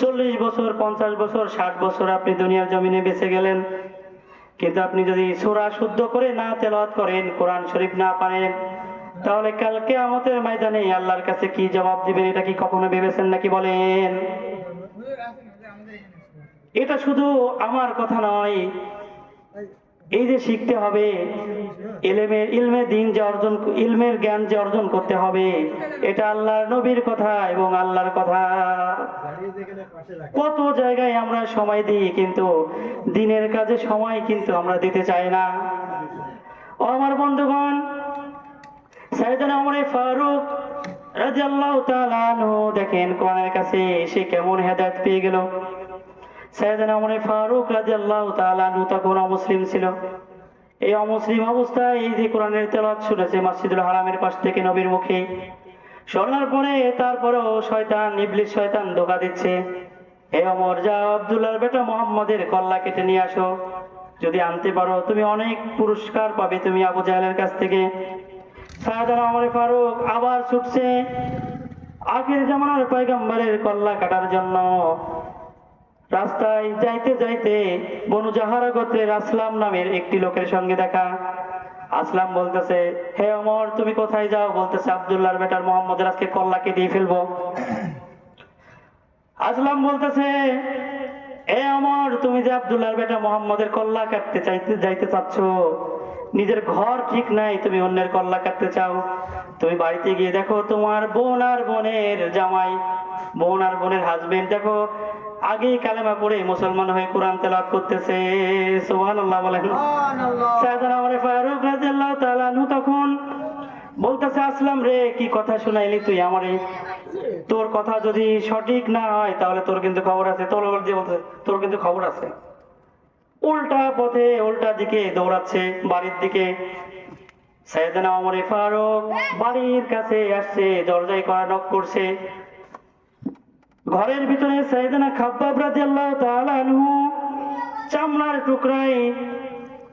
40 বছর, 50 বছর, 60 বছর আপনি দুনিয়ার জমিনে বেঁচে গেলেন, কিন্তু আপনি যদি সূরা শুদ্ধ করে না তেলাওয়াত করেন, কোরআন শরীফ না পারেন, তাহলে কাল কিয়ামতের ময়দানে আল্লাহর কাছে কি জবাব দিবেন? এটা কি কখনো ভেবেছেন নাকি? বলেন। এটা শুধু আমার কথা নয়, এই যে শিখতে হবে, ইলমে দিন যে অর্জন, ইলমের জ্ঞান যে অর্জন করতে হবে, এটা আল্লাহর নবীর কথা এবং আল্লাহর কথা। কত জায়গায় আমরা সময় দিই, কিন্তু দিনের কাজে সময় কিন্তু আমরা দিতে চাই না। ও আমার বন্ধুগণ, সাইয়েদনা ওমর ফারুক রাদিয়াল্লাহু তাআলা আনহু, দেখেন কোরআনের কাছে সে কেমন হেদায়েত পেয়ে গেল। সাইয়েদনা ওমর ফারুক রাদিয়াল্লাহু তাআলা আনহু তখন অমুসলিম ছিল। এই অমুসলিম অবস্থায় এই যে কোরআনের তেলাওয়াত শুনেছে মসজিদুল হারামের পাশ থেকে নবীর মুখে, শোনার পরে তারপরেও শয়তান, ইবলিস শয়তান ধোঁকা দিচ্ছে। হে ওমর, যাও আব্দুল্লাহর বেটা মুহাম্মদের কল্লা কেটে নিয়ে আসো, যদি আনতে পারো তুমি অনেক পুরস্কার পাবে তুমি আবু জাহেলের কাছ থেকে। সাইয়েদনা ওমর ফারুক আবার ছুটছে আখির জামানার পয়গম্বরের কল্লা কাটার জন্য। রাস্তায় যাইতে যাইতে বনু জাহারা গোত্রের আসলাম নামের একটি লোকের সঙ্গে দেখা। আসলাম বলতেছে, হে ওমর তুমি কোথায় যাও? বলতেছে, আব্দুল্লাহর বেটার মুহাম্মদের আজকে কল্লা কেটে ফেলবো। আসলাম বলতেছে, হে ওমর তুমি যে আব্দুল্লাহর বেটা মুহাম্মদের কল্লা কাটতে যাইতে চাচ্ছ, নিজের ঘর ঠিক নাই, তুমি অন্যের কল্লা কাটতে চাও? তুমি বাড়িতে গিয়ে দেখো তোমার বোন আর বোনের জামাই, বোন আর বোনের হাজবেন্ড, দেখো আগেই কালেমা পড়ে মুসলমান হয়ে কোরআন তেলাওয়াত করতেছে। সুবহানাল্লাহ বলেন। সাইয়েদনা ওমর ফারুক রাদিয়াল্লাহু তাআলা আনহু তখন বলতেছে, আসলাম রে, কি কথা শুনাইলি তুই আমারে? তোর কথা যদি সঠিক না হয় তাহলে তোর কিন্তু খবর আছে। তোর দিয়ে বলতেছে, তোর কিন্তু খবর আছে। উল্টা পথে, উল্টা দিকে দৌড়াচ্ছে বাড়ির দিকে। সাইয়েদনা ওমর ফারুক বাড়ির কাছে আসছে, দরজায় কড়া নক করছে। ঘরের ভিতরে সাইয়েদনা খাব্বাব রাদিয়াল্লাহু তাআলা আনহু চামড়ার টুকরায়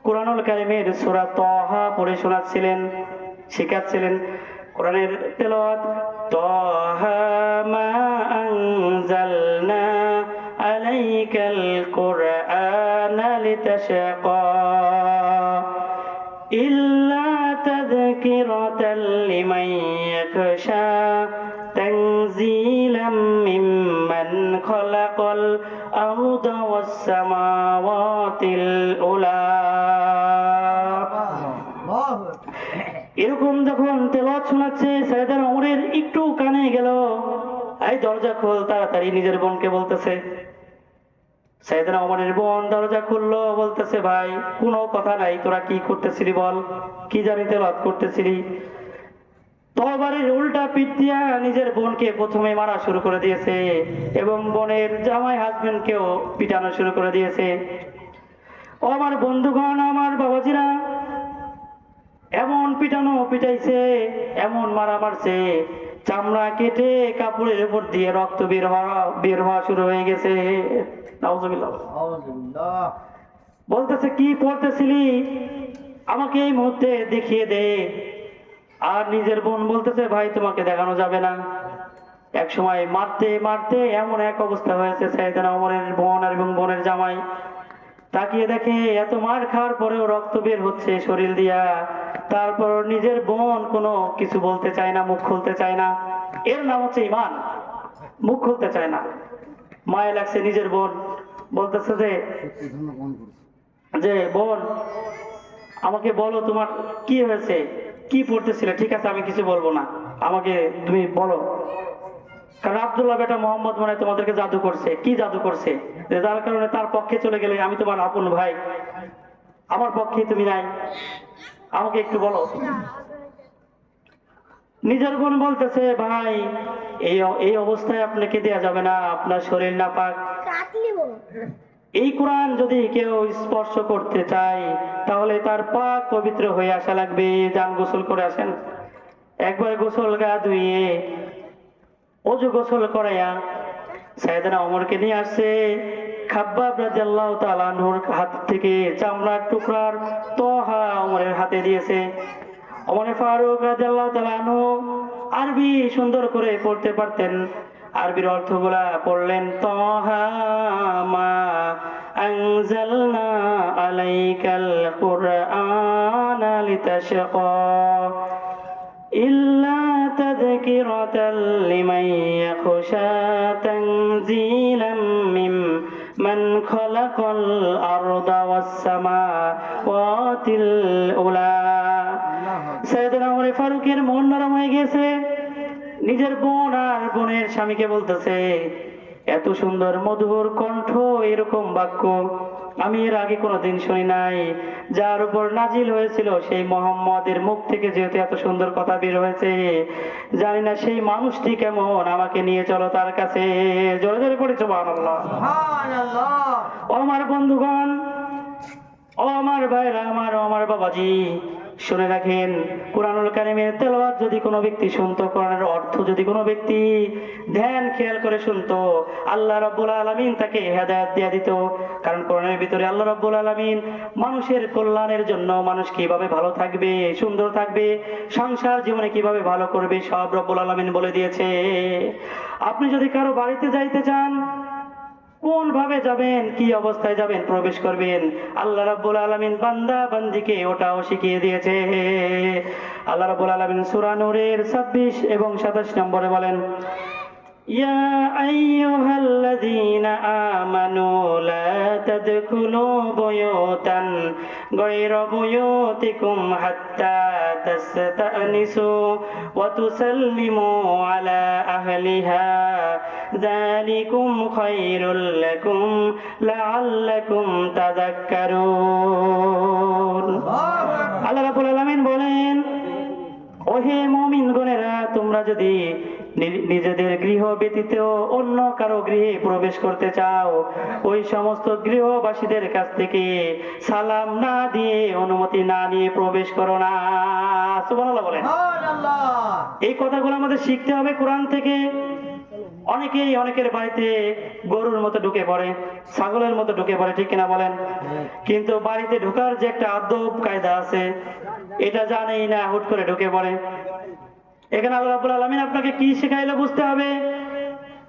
কোরআনুল কারীমের সূরা তাহা পড়ে শোনাচ্ছিলেন, শেখাচ্ছিলেন কোরআনের তেলাওয়াত। তাহা মা আনজালনা আলাইকাল কুরআনা লিতাশকা ইল্লা তাযকিরাতাল লিমান ইয়াখশা তানজিলাম মিম্মান খালাকাল আরদা ওয়াস সামাওয়াতিল উলা। এরকম যখন তেলাওয়াত শোনাচ্ছে, সাইয়েদনা ওমরের একটু কানে গেল, এই দরজা খোল তাড়াতাড়ি, নিজের বোনকে বলতেছে। সাইয়েদনা ওমরের বোন দরজা খুললো, বলতেছে, ভাই কোনো কথা নাই, তোরা কি করতেছিলি বল? কি জানি তেলাওয়াত করতেছিলি? তরবারির উল্টা পিঠ দিয়া নিজের বোনকে প্রথমে মারা শুরু করে দিয়েছে এবং বোনের জামাই হাজবেন্ডকেও পিটানো শুরু করে দিয়েছে। ও আমার বন্ধুগণ, আমার বাবাজিরা, এমন পিটানো পিটাইছে, এমন মারা মারছে, চামড়া কেটে কাপড়ের উপর দিয়ে রক্ত বের হওয়া শুরু হয়ে গেছে। নাউজুবিল্লাহ। বলতেছে, কি পড়তেছিলি আমাকে এই মুহূর্তে দেখিয়ে দে। আর নিজের বোন বলতেছে, ভাই তোমাকে দেখানো যাবে না। এক সময় মারতে মারতে এমন এক অবস্থা হয়েছে, সাইয়েদনা ওমরের বোন আর এবং বোনের জামাই তাকিয়ে দেখে এত মার খাওয়ার পরেও রক্ত বের হচ্ছে শরীর দিয়া, তারপর নিজের বোন কোনো কিছু বলতে চায় না, মুখ খুলতে চায় না। এর নাম হচ্ছে ঈমান, মুখ খুলতে চায় না। মায়া লাগছে নিজের বোন, বলতেছে যে বোন আমাকে বলো তোমার কি হয়েছে, কি পড়তেছিলে? ঠিক আছে আমি কিছু বলবো না, আমাকে তুমি বলো। কারণ আব্দুল্লাহ বেটা মোহাম্মদ মনে হয় তোমাদেরকে জাদু করছে। কি জাদু করছে যে যার কারণে তার পক্ষে চলে গেলে? আমি তোমার আপন ভাই, আমার পক্ষে তুমি নাই, আমাকে একটু বলো। নিজের বোন বলতেছে, ভাই এই অবস্থায় আপনাকে দেয়া যাবে না, আপনার শরীর নাপাক। এই কোরআন যদি কেউ স্পর্শ করতে চায় তাহলে তার পাক পবিত্র হয়ে আসা লাগবে। যান গোসল করে আসেন। একবার গোসল গা ধুইয়ে অজু গোসল করাইয়া সাইয়েদনা ওমরকে নিয়ে আসছে। খাব্বাব রাদিয়াল্লাহু তাআলা আনহুর হাত থেকে চামড়ার টুকরার তোহা ওমরের হাতে দিয়েছে। ওমর ফারুক রাদিয়াল্লাহু তাআলা আনহু আরবি সুন্দর করে পড়তে পারতেন। আরবির অর্থগুলা পড়লেন, তোহা মা আনজালনা আলাইকাল কুরআনা লিতাশকা ইল্লা তাযকিরাতাল লিমান ইয়াখশা তানজিলাম মিম্মান খালাকাল আরদা ওয়াস সামাওয়াতিল উলা। সাইয়েদনা ওমর ফারুকের মন নরম হয়ে গেছে। নিজের বোন আর বোনের স্বামীকে বলতেছে, এত সুন্দর মধুর কণ্ঠ, এরকম বাক্য আমি এর আগে কোনোদিন শুনি নাই। যার উপর নাজিল হয়েছিল সেই মুহাম্মদের মুখ থেকে যেহেতু এত সুন্দর কথা বের হয়েছে, জানি না সেই মানুষটি কেমন, আমাকে নিয়ে চলো তার কাছে। জোরে জোরে পড়ে সুবহানাল্লাহ। সুবহানাল্লাহ। ও আমার বন্ধুগণ, ও আমার ভাইরা, আমার বাবাজি, শুনে রাখেন, কুরআনুল কারীমের তেলাওয়াত যদি কোনো ব্যক্তি শুনতো, কোরআনের অর্থ যদি কোনো ব্যক্তি ধ্যান খেয়াল করে শুনতো, আল্লাহ রাব্বুল আলামিন তাকে হেদায়েত দিয়ে দিত। কারণ কোরআনের ভিতরে আল্লাহ রাব্বুল আলামিন মানুষের কল্যাণের জন্য, মানুষ কিভাবে ভালো থাকবে, সুন্দর থাকবে, সংসার জীবনে কিভাবে ভালো করবে, সব রাব্বুল আলামিন বলে দিয়েছে। আপনি যদি কারো বাড়িতে যাইতে চান, কোন ভাবে যাবেন, কি অবস্থায় যাবেন, প্রবেশ করবেন, আল্লাহ রাব্বুল আলামিন বান্দা বান্দিকে ওটাও শিখিয়ে দিয়েছে। আল্লাহ রাব্বুল আলামিন সূরা নূরের 26 এবং 27 নম্বরে বলেন, ইয়া আইয়ুহাল্লাযীনা আমানু লা তাদখুলু বুয়ুতান গায়রা বুয়ুতিকুম হাত্তা তাস্তানিসু ওয়া তুসাল্লিমু আলা আহলিহা যালিকুম খায়রুল লাকুম লাআল্লাকুম তাযাক্কারুন। আল্লাহ রাব্বুল আলামিন বলেন, ওহে মুমিনগণেরা, তোমরা যদি নিজেদের গৃহ ব্যতীত অন্য কারো গৃহে প্রবেশ করতে চাও, ওই সমস্ত গৃহবাসীদের কাছ থেকে সালাম না দিয়ে, অনুমতি না নিয়ে প্রবেশ করো না। সুবহানাল্লাহ বলেন। সুবহানাল্লাহ। এই কথাগুলো আমাদের শিখতে হবে কোরআন থেকে। অনেকের বাড়িতে গরুর মতো ঢুকে পড়ে, ছাগলের মতো ঢুকে পড়ে, ঠিক কিনা বলেন? কিন্তু বাড়িতে ঢোকার যে একটা আদব কায়দা আছে, এটা জানেই না, হুট করে ঢুকে পড়ে। এখানে আল্লাহ রাব্বুল আলামিন আপনাকে কি শেখাইলো বুঝতে হবে।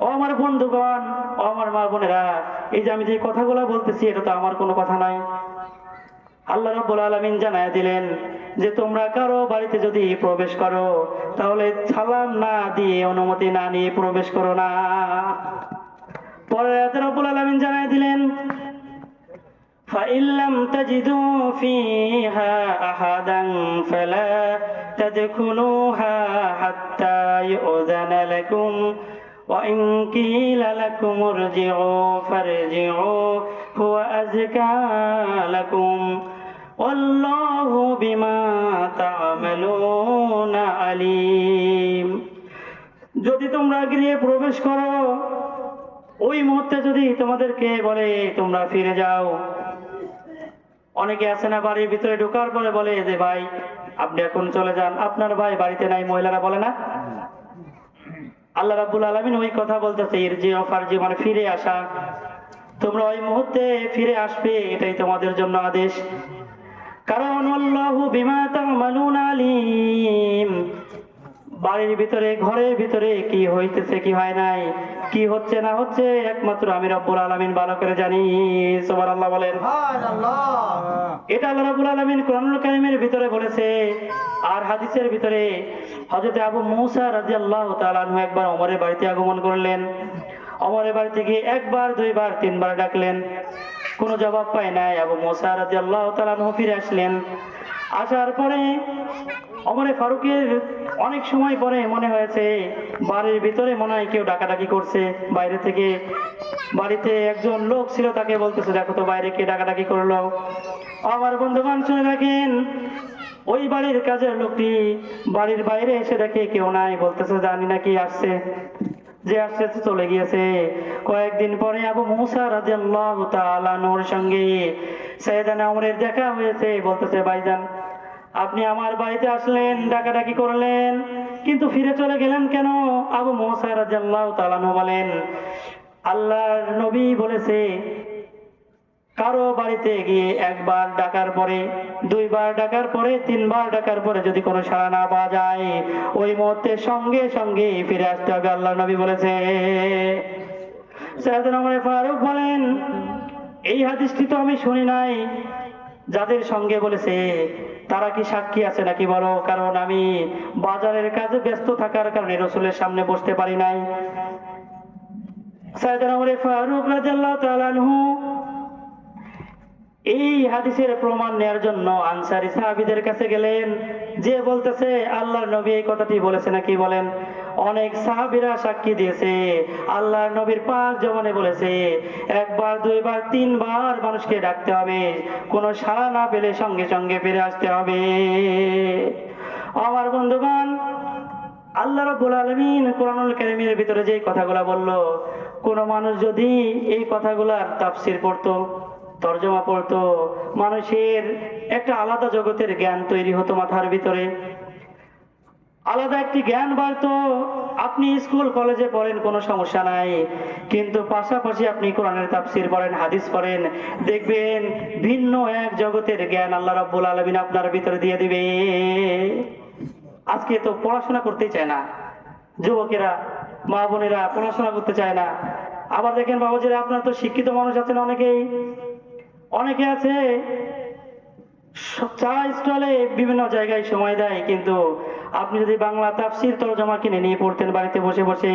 ও আমার বন্ধুগণ, ও আমার মা বোনেরা, এই যে আমি যে কথাগুলো বলতেছি, এটা তো আমার কোনো কথা নয়। আল্লাহ রাব্বুল আলামিন জানায় দিলেন যে তোমরা কারো বাড়িতে যদি প্রবেশ করো, তাহলে সালাম না দিয়ে, অনুমতি না নিয়ে প্রবেশ করো না। পরে আয়াতে রাব্বুল আলামিন জানায় দিলেন, فإن لم تجدوا فيها أحدا فلا تدخلوها حتى يؤذن لكم وإن قيل لكم ارجعوا فارجعوا هو أزكى لكم والله بما تعملون عليم। যদি তোমরা গৃহে প্রবেশ করো, ওই মুহূর্তে যদি তোমাদেরকে বলে তোমরা ফিরে যাও, অনেকে আছে না, বাড়ির ভিতরে ঢোকার পরে বলে যে ভাই আপনি এখন চলে যান, আপনার ভাই বাড়িতে নাই, মহিলারা বলে না। আল্লাহ রাব্বুল আলামিন ওই কথা বলতেছে, ইরজিউ ফারজি, মানে ফিরে আসা। তোমরা ওই মুহূর্তে ফিরে আসবে, এটাই তোমাদের জন্য আদেশ। কারণ আল্লাহু বিমা তা'মালুনা আলীম। বাড়ির ভিতরে, ঘরের ভিতরে কি হইতেছে, কি হয় নাই, কি হচ্ছে না হচ্ছে, একমাত্র আমি রব্বুল আলামিন ভালো করে জানি। সুবহানাল্লাহ বলেন। এটা আল্লাহ রাব্বুল আলামিন কোরআনুল কারীমের ভিতরে বলেছে। আর হাদিসের ভিতরে হযরত আবু মুসা রাদিয়াল্লাহু তাআলা আনহু একবার ওমরের বাড়িতে আগমন করলেন। ওমরের বাড়িতে গিয়ে একবার, দুইবার, তিনবার ডাকলেন, কোনো জবাব পায় নাই। আবু মুসা রাদিয়াল্লাহু তাআলা আনহু ফিরে আসলেন। আসার পরে ওমরে ফারুকের অনেক সময় পরে মনে হয়েছে বাড়ির ভিতরে মনে হয় কেউ ডাকাডাকি করছে বাইরে থেকে। বাড়িতে একজন লোক ছিল, তাকে বলতেছে, দেখো তো বাইরে কে ডাকাডাকি করলো। আমার বন্ধুগণ শুনে রাখেন, ওই বাড়ির কাজের লোকটি বাড়ির বাইরে এসে দেখে কেউ নাই, বলতেছে জানি না কি আসছে, যে আসছে চলে গিয়েছে। কয়েকদিন পরে আবু মুসা রাদিয়াল্লাহু তাআলা আনহুর সঙ্গে সাইয়েদনা ওমরের দেখা হয়েছে। বলতেছে, ভাইজান আপনি আমার বাড়িতে আসলেন, ডাকাডাকি করলেন, কিন্তু ফিরে চলে গেলেন কেন? আবু মুসা রাদিয়াল্লাহু তাআলা আনহু বলেন, আল্লাহর নবী বলেছে, কারো বাড়িতে গিয়ে একবার ডাকার পরে, দুইবার ডাকার পরে, তিনবার ডাকার পরে যদি কোনো সাড়া না পাওয়া যায়, ওই মুহূর্তে সঙ্গে সঙ্গে ফিরে আসতে হবে, আল্লাহ নবী বলেছে। সাইয়েদনা ওমর ফারুক বলেন, এই হাদিসটি তো আমি শুনি নাই, যাদের সঙ্গে বলেছে তারা কি সাক্ষী আছে নাকি বলো, কারণ আমি বাজারের কাজে ব্যস্ত থাকার কারণে রাসূলের সামনে বসতে পারি নাই। সাইয়েদনা ওমর ফারুক রাদিয়াল্লাহু তাআলা আনহু এই হাদিসের প্রমাণ নেওয়ার জন্য আনসারী সাহাবীদের কাছে গেলেন, যে বলতেছে আল্লাহর নবী এই কথাটি বলেছে নাকি বলেন। অনেক সাহাবীরা সাক্ষী দিয়েছে, আল্লাহর নবীর পাক জবানে বলেছে, একবার দুইবার তিনবার মানুষকে ডাকতে হবে, কোনো সাড়া না পেলে সঙ্গে সঙ্গে ফিরে আসতে হবে। আমার বন্ধুগণ, আল্লাহ রাব্বুল আলামিন কোরআনুল কারীমের ভিতরে যে কথাগুলো বললো, কোন মানুষ যদি এই কথাগুলার তাফসীর পড়তো, তর্জমা পড়তো, মানুষের একটা আলাদা জগতের জ্ঞান তৈরি হতো মাথার ভিতরে, আলাদা একটি জ্ঞান বাড়তো। আপনি স্কুল কলেজে পড়েন, কোনো সমস্যা নাই, কিন্তু পাশাপাশি আপনি কোরআনের তাফসীর পড়েন, হাদিস পড়েন, দেখবেন ভিন্ন এক জগতের জ্ঞান আল্লাহ রাব্বুল আলামিন আপনার ভিতরে দিয়ে দিবে। আজকে তো পড়াশোনা করতেই চায় না যুবকেরা, মা বোনেরা পড়াশোনা করতে চায় না। আবার দেখেন বাবাজিরা, আপনার তো শিক্ষিত মানুষ আছেন অনেকেই, অনেকে আছে চা স্টলে বিভিন্ন জায়গায় সময় দেয়, কিন্তু আপনি যদি বাংলা তাফসীর তরজমা কিনে নিয়ে পড়তেন বাড়িতে বসে বসে,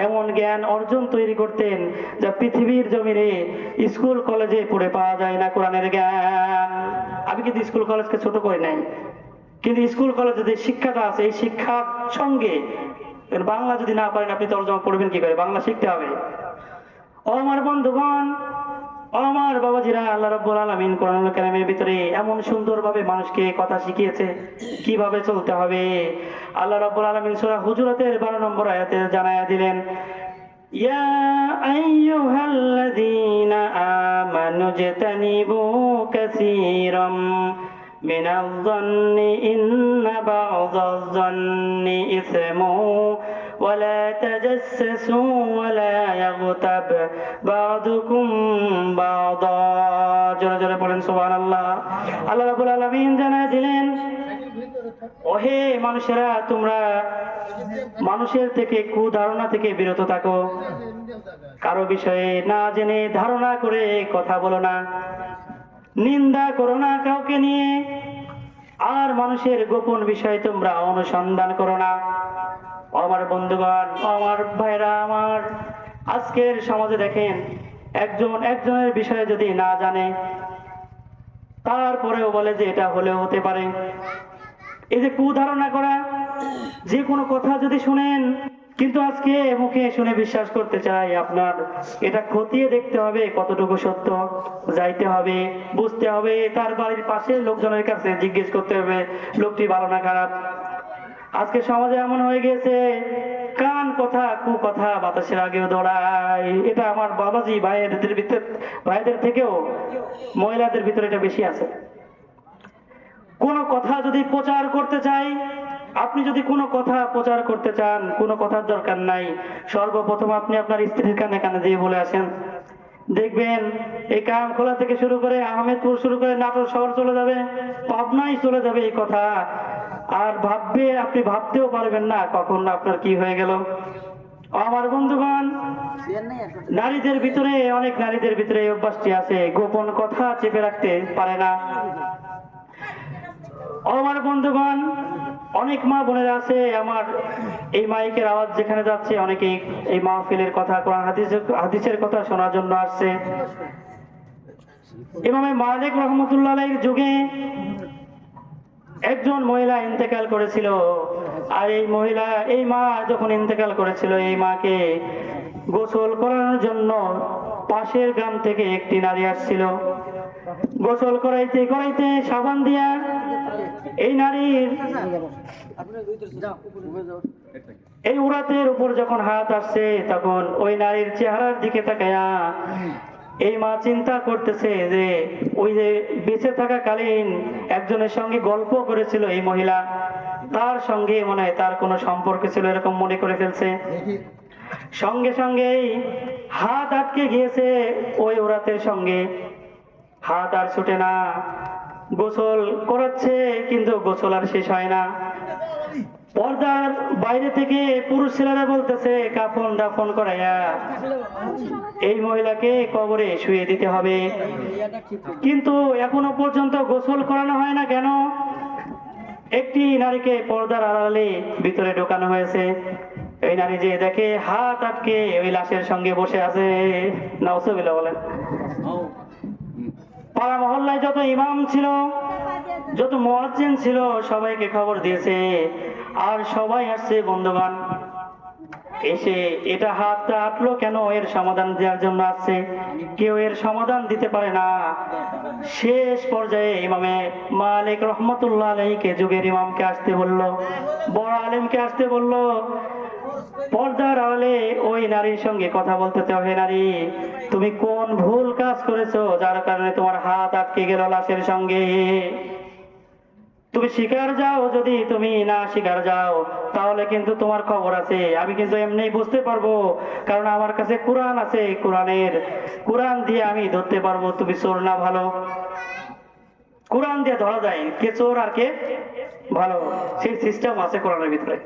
এমন জ্ঞান অর্জন তৈরি করতেন যা পৃথিবীর জমিনে স্কুল কলেজে পড়ে পাওয়া যায় না কোরআনের জ্ঞান। আমি কিন্তু স্কুল কলেজকে ছোট করে নাই, কিন্তু স্কুল কলেজে যে শিক্ষাটা আছে, এই শিক্ষার সঙ্গে বাংলা যদি না পারেন আপনি তরজমা পড়বেন কি করে? বাংলা শিখতে হবে। ও আমার বন্ধুগণ, ও আমার বাবাজিরা, আল্লাহ রাব্বুল আলামিন কোরআনুল কারীমের ভিতরে এমন সুন্দরভাবে মানুষকে কথা শিখিয়েছে কিভাবে চলতে হবে। আল্লাহ রাব্বুল আলামিন সূরা হুজুরাতের 12 নম্বর আয়াতে জানায়া দিলেন, ইয়া আইয়ুহাল্লাযীনা আমানু জতানিবু কাসীরাম মিনাল যান্নি ইন্না বা'যায-যান্নি ইসমু ولا تجسسوا ولا يغتب بعضكم بعضا। জোরে জোরে বলেন সুবহানাল্লাহ। আল্লাহ রাব্বুল আলামিন জানায় দিলেন, ওহে মানুষেরা, তোমরা মানুষের থেকে কুধারণা থেকে বিরত থাকো, কারো বিষয়ে না জেনে ধারণা করে কথা বলো না, নিন্দা করো না কাউকে নিয়ে, আর মানুষের গোপন বিষয় তোমরা অনুসন্ধান করো না। আমার বন্ধুগণ, আমার ভাইরা আমার, আজকের সমাজে দেখেন একজন একজনের বিষয়ে যদি না জানে তারপরেও বলে যে এটা হলেও হতে পারে। এই যে কুধারণা করা, যে কোনো কথা যদি শুনেন কিন্তু আজকে মুখে শুনে বিশ্বাস করতে চাই, আপনার এটা খতিয়ে দেখতে হবে কতটুকু সত্য, যাইতে হবে, বুঝতে হবে, তার বাড়ির পাশের লোকজনের কাছে জিজ্ঞেস করতে হবে লোকটি ভালো না খারাপ। আজকে সমাজে এমন হয়ে গেছে, কান কথা কু কথা বাতাসের আগেও দৌড়ায়। এটা আমার বাবাজি ভাইদের থেকেও মহিলাদের ভিতরে এটা বেশি আছে। কোন কথা যদি প্রচার করতে চাই, আপনি যদি কোনো কথা প্রচার করতে চান, কোনো কথার দরকার নাই, সর্বপ্রথম আপনি আপনার স্ত্রীর কানে কানে দিয়ে বলে আসেন, দেখবেন এই কামখোলা থেকে শুরু করে আহমেদপুর শুরু করে নাটোর শহর চলে যাবে, পাবনায় চলে যাবে এই কথা, আর আপনি ভাবতেও পারবেন না কখন আপনার কি হয়ে গেল। আমার বন্ধুগণ, নারীদের ভিতরে, অনেক নারীদের ভিতরে এই অভ্যাসটি আছে, গোপন কথা চেপে রাখতে পারে না। আমার বন্ধুগণ, অনেক মা বোনেরা আছে, আমার এই মাইকের আওয়াজ যেখানে যাচ্ছে অনেকেই এই মাহফিলের কথা, কোরআন হাদিসের কথা শোনার জন্য আসছে। ইমামে মালিক রহমতুল্লাহ আলাইহির যুগে একজন মহিলা ইন্তেকাল করেছিল, আর এই মা যখন ইন্তেকাল করেছিল, এই মাকে গোসল করানোর জন্য পাশের গ্রাম থেকে একটি নারী আসছিল। গোসল করাইতে করাইতে সাবান দিয়া এই নারীর এই উরাতের উপর যখন হাত আসছে, তখন ওই নারীর চেহারার দিকে তাকায়া এই মা চিন্তা করতেছে যে ওই যে বেঁচে থাকাকালীন একজনের সঙ্গে গল্প করেছিল এই মহিলা, তার সঙ্গে মনে হয় তার কোনো সম্পর্ক ছিল এরকম মনে করে ফেলছে। সঙ্গে সঙ্গেই হাত আটকে গিয়েছে ওই ওরাতের সঙ্গে, হাত আর ছুটে না। গোসল করাচ্ছে কিন্তু গোসল আর শেষ হয় না। পর্দার বাইরে থেকে পুরুষ ছেলেরা বলতেছে কাফন দাফন করাইয়া এই মহিলাকে কবরে শুয়ে দিতে হবে, কিন্তু এখনো পর্যন্ত গোসল করানো হয় না কেন? একটি নারীকে পর্দার আড়ালে ভিতরে ঢোকানো হয়েছে। এই নারী যে দেখে হাত আটকে ওই লাশের সঙ্গে বসে আছে। নাউজুবিল্লাহ বলেন। পাড়া মহল্লায় যত ইমাম ছিল, যত মুয়াজ্জিন ছিল, সবাইকে খবর দিয়েছে, আর সবাই আসছে বন্ধুবান। এসে এটা হাতটা আটলো কেন, এর সমাধান দেওয়ার জন্য আসছে। কেউ এর সমাধান দিতে পারে না। শেষ পর্যায়ে ইমামে মালিক রহমতুল্লাহ আলাইহিকে, যুগের ইমামকে আসতে বললো, বড় আলেমকে আসতে বললো। পর্দার আড়ালে ওই নারীর সঙ্গে কথা বলতে চাও, হে নারী, তুমি কোন ভুল কাজ করেছো যার কারণে তোমার হাত আটকে গেল লাশের সঙ্গে? তুমি শিকার যাও, যদি তুমি না শিকার যাও তাহলে কিন্তু তোমার খবর আছে। আমি কিন্তু এমনি বুঝতে পারবো, কারণ আমার কাছে কোরআন আছে, কোরআন দিয়ে আমি ধরতে পারবো তুমি চোর না ভালো। কোরআন দিয়ে ধরা যায় কে চোর আর কে ভালো, সেই সিস্টেম আছে কোরআনের ভিতরে।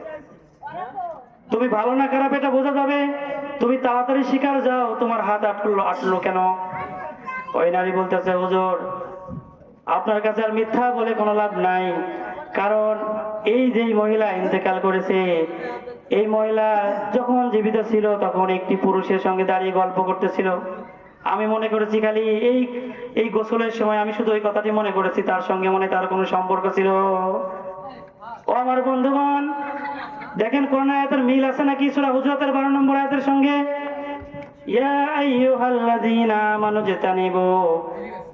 তুমি ভালো না খারাপ এটা বোঝা যাবে। তুমি তাড়াতাড়ি শিকার যাও, তোমার হাত আটলো কেন? ওই নারী বলতেছে, হুজুর আপনার কাছে আর মিথ্যা বলে কোনো লাভ নাই, কারণ এই যে মহিলা ইন্তেকাল করেছে, এই মহিলা যখন জীবিত ছিল তখন একটি পুরুষের সঙ্গে দাঁড়িয়ে গল্প করতেছিল। আমি মনে করেছি খালি এই গোসলের সময় আমি শুধু ওই কথাটি মনে করেছি, তার সঙ্গে মনে তার কোনো সম্পর্ক ছিল। ও আমার বন্ধুগণ, দেখেন কোরআন আয়াতের মিল আছে নাকি সূরা হুজুরাতের 12 নম্বর আয়াতের সঙ্গে? ইয়া আইয়ুহাল্লাযীনা আমানু ইজতানিবু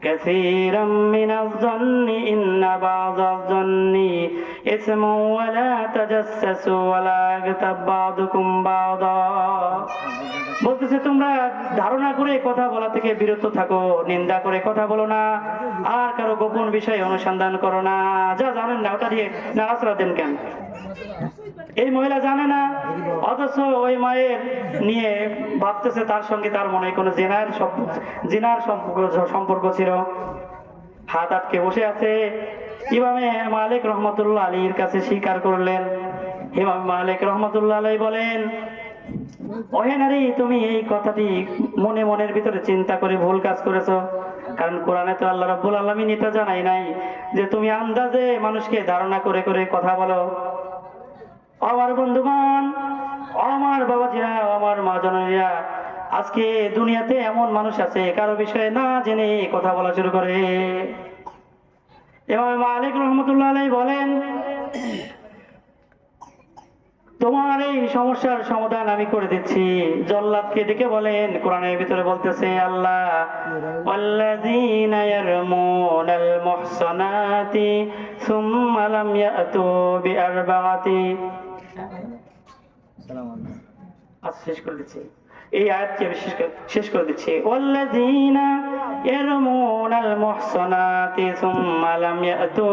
কাসীরাম মিনাজ যান্নি ইন্না বা'যাজ যান্নি ইসমুন ওয়া লা তাজাসসু ওয়া লা ইয়াগতাব বা'দুকুম বা'দা। বলতেছে তোমরা ধারণা করে কথা বলা থেকে বিরত থাকো, নিন্দা করে কথা বলো না, আর কারো গোপন বিষয়ে অনুসন্ধান করো না। যা জানেন না ওটা দিয়ে নাড়াচাড়া দেন কেন? এই মহিলা জানে না, অথচ ওই মায়ের নিয়ে ভাবতেছে তার সঙ্গে তার মনে কোনো জিনার সম্পর্ক ছিল। হাত আটকে বসে আছে। ইমামে মালিক রহমতুল্লাহ আলীর কাছে স্বীকার করলেন। ইমাম মালিক রহমতুল্লাহ আলী বলেন, ওহে নারী, তুমি এই কথাটি মনের ভিতরে চিন্তা করে ভুল কাজ করেছো, কারণ কোরআনে তো আল্লাহ রাব্বুল আলামিন এটা জানাই নাই যে তুমি আন্দাজে মানুষকে ধারণা করে করে কথা বলো। আমার বন্ধুগণ, আমার বাবাজিরা, আমার মা জননীরা, আজকে দুনিয়াতে এমন মানুষ আছে কারো বিষয়ে না জেনে কথা বলা শুরু করে। ইমাম মালিক রহমতুল্লাহ আলাইহি বলেন, তোমার এই সমস্যার সমাধান আমি করে দিচ্ছি। জল্লাদকে ডেকে বলেন, কোরআনের ভিতরে বলতেছে আল্লাহ, ওয়াল্লাযীনা ইয়ারমুনাল মুহসানাতি সুম্মা লাম ইয়াতু বিআরবাআতি। শেষ করে দিচ্ছি এই আয়াতটি, আমি শেষ করে দিচ্ছি। ওয়াল্লাযীনা ইয়ারমুনাল মুহসানাতি সুম্মা লাম ইয়াতু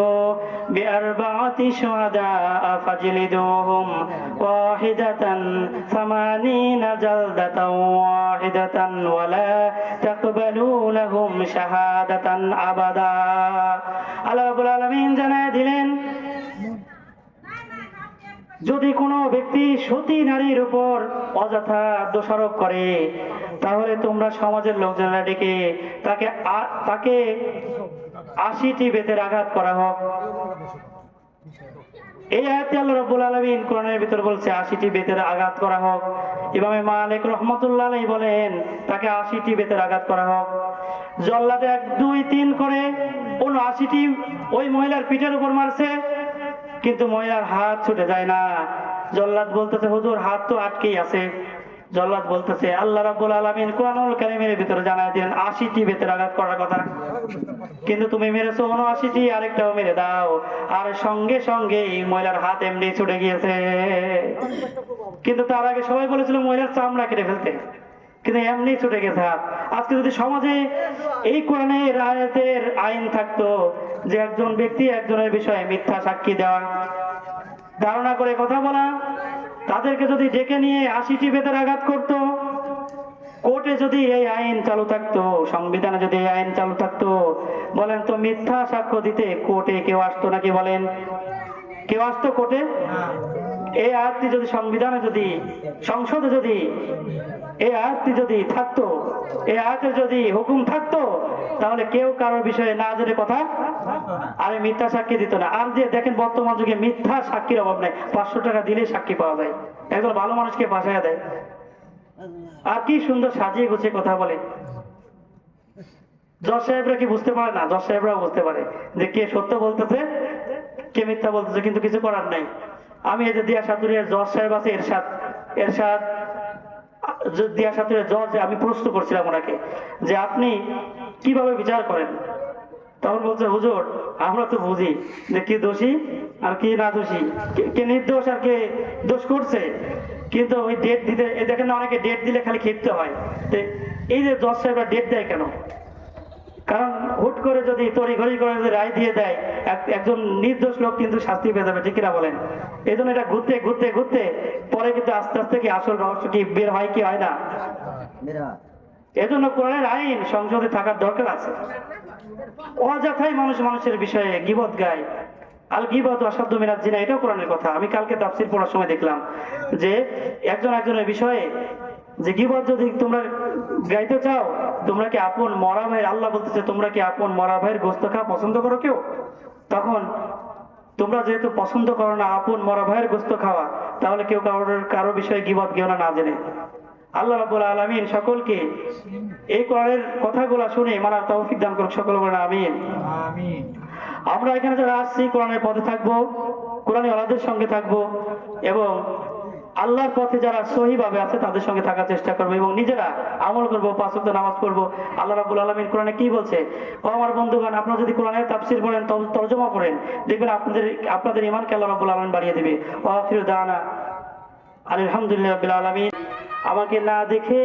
বিআরবাআতি শুহাদা ফাজলিদুহুম ওয়াহিদাতান সামানিনা জালদাতান ওয়াহিদাতান ওয়া লা তাকবালু লাহুম শাহাদাতান আবাদা। আল্লাহ রাব্বুল আলামিন জানায় দিলেন, যদি কোনো ব্যক্তি সতী নারীর উপর অযথা দোষারোপ করে, তাহলে তোমরা সমাজের লোকজনেরা ডেকে তাকে 80টি বেতের আঘাত করা হোক। এই আয়াতে আল্লাহ রাব্বুল আলামিন কোরআনের ভিতর বলছে 80টি বেতের আঘাত করা হোক। ইমামে মালিক রহমতুল্লাহ আলাইহি বলেন তাকে 80টি বেতের আঘাত করা হোক। জল্লাদ 1 2 3 করে 79টি ওই মহিলার পিঠের উপর মারছে, কিন্তু মহিলার হাত ছুটে যায় না। জল্লাদ বলতেছে, হুজুর হাত তো আটকেই আছে। জল্লাদ বলতেছে, আল্লাহ রাব্বুল আলামিন কোরআনুল কারীমের ভিতরে জানায় দিলেন 80টি বেতের আঘাত করার কথা, কিন্তু তুমি মেরেছো 79টি, আরেকটাও মেরে দাও। আর সঙ্গে সঙ্গে এই মহিলার হাত এমনি ছুটে গিয়েছে। কিন্তু তার আগে সবাই বলেছিল মহিলার চামড়া কেটে ফেলতে, কিন্তু এমনি ছুটে গেছে হাত। আজকে যদি সমাজে এই কোরআনের আয়াতের আইন থাকতো যে একজন ব্যক্তি একজনের বিষয়ে মিথ্যা সাক্ষী দেওয়া, ধারণা করে কথা বলা, তাদেরকে যদি ডেকে নিয়ে 80টি বেতের আঘাত করতো, কোর্টে যদি এই আইন চালু থাকতো, সংবিধানে যদি এই আইন চালু থাকতো, বলেন তো মিথ্যা সাক্ষ্য দিতে কোর্টে কেউ আসতো নাকি? বলেন, কেউ আসতো কোর্টে? এই আয়াতটি যদি সংবিধানে, যদি সংসদে যদি এই আয়াতটি যদি থাকতো, এই আয়াতের যদি হুকুম থাকতো, তাহলে কেউ কারোর বিষয়ে না জেনে কথা আরে মিথ্যা সাক্ষী দিত না। আর যে দেখেন বর্তমান যুগে মিথ্যা সাক্ষীর অভাব নাই, 500 টাকা দিলে সাক্ষী পাওয়া যায়, একজন ভালো মানুষকে বাসায় দেয়, আর কি সুন্দর সাজিয়ে গুছিয়ে কথা বলে। জজ সাহেবরা কি বুঝতে পারে না? জজ সাহেবরাও বুঝতে পারে যে কে সত্য বলতেছে, কে মিথ্যা বলতেছে, কিন্তু কিছু করার নাই। আমি এই যে দিয়া সাতুরিয়ার জজ সাহেব আছে, এরশাদ এরশাদ দিয়া সাতুরিয়ার জজ, আমি প্রশ্ন করছিলাম ওনাকে যে আপনি কিভাবে বিচার করেন? তখন বলছে, হুজুর আমরা তো বুঝি যে কি দোষী আর কি না দোষী, কে নির্দোষ আর কে দোষ করছে, কিন্তু ওই ডেট দিতে, এই দেখেন না অনেকে ডেট দিলে খালি খেতে হয়। তো এই যে জজ সাহেবরা ডেট দেয় কেন? কারণ হুট করে যদি তড়িঘড়ি করে যদি রায় দিয়ে দেয়, একজন নির্দোষ লোক কিন্তু শাস্তি পেয়ে যাবে, ঠিক কিনা বলেন? এই জন্য এটা ঘুরতে ঘুরতে ঘুরতে পরে কিন্তু আস্তে আস্তে কি আসল রহস্য কি বের হয়, কি হয় না? এজন্য কোরআনের আইন সংসদে থাকার দরকার আছে। অযথাই মানুষ মানুষের বিষয়ে গীবত গায়। আল গীবত অসাধ্য মিনাজ জিনা, এটাও কোরআনের কথা। আমি কালকে তাফসীর পড়ার সময় দেখলাম যে একজন একজনের বিষয়ে যে গীবত যদি তোমরা গাইতে চাও, তোমরা কি আপন মরা ভাইয়ের, আল্লাহ বলতেছে তোমরা কি আপন মরা ভাইয়ের গোস্ত খাওয়া পছন্দ করো কেউ? তখন তোমরা যেহেতু পছন্দ করো না আপন মরা ভাইয়ের গোস্ত খাওয়া, তাহলে কেউ কারো বিষয়ে গীবত গেও না, না জেনে। আল্লাহ রাব্বুল আলামিন সকলকে এই কোরআনের কথাগুলো শুনে মানার তৌফিক দান করুক, সকল বলেন আমিন। আমিন। আমরা এখানে যারা আসছি কোরআনের পথে থাকবো, কোরআনী ওয়ালাদের সঙ্গে থাকবো, এবং আল্লাহর পথে যারা সহিভাবে আছে তাদের সঙ্গে থাকার চেষ্টা করবো, এবং নিজেরা আমল করবো, 5 ওয়াক্ত নামাজ পড়বো। আল্লাহ রাব্বুল আলামিন কোরআনে কি বলছে? ও আমার বন্ধুগণ, আপনারা যদি কোরআনের তাফসীর পড়েন, তরজমা পড়েন, দেখবেন আপনাদের ঈমানকে আল্লাহ রাব্বুল আলামিন বাড়িয়ে দিবে। ওয়া আখিরু দাওয়ানা আলহামদুলিল্লাহি রাব্বিল আলামিন। আমাকে না দেখে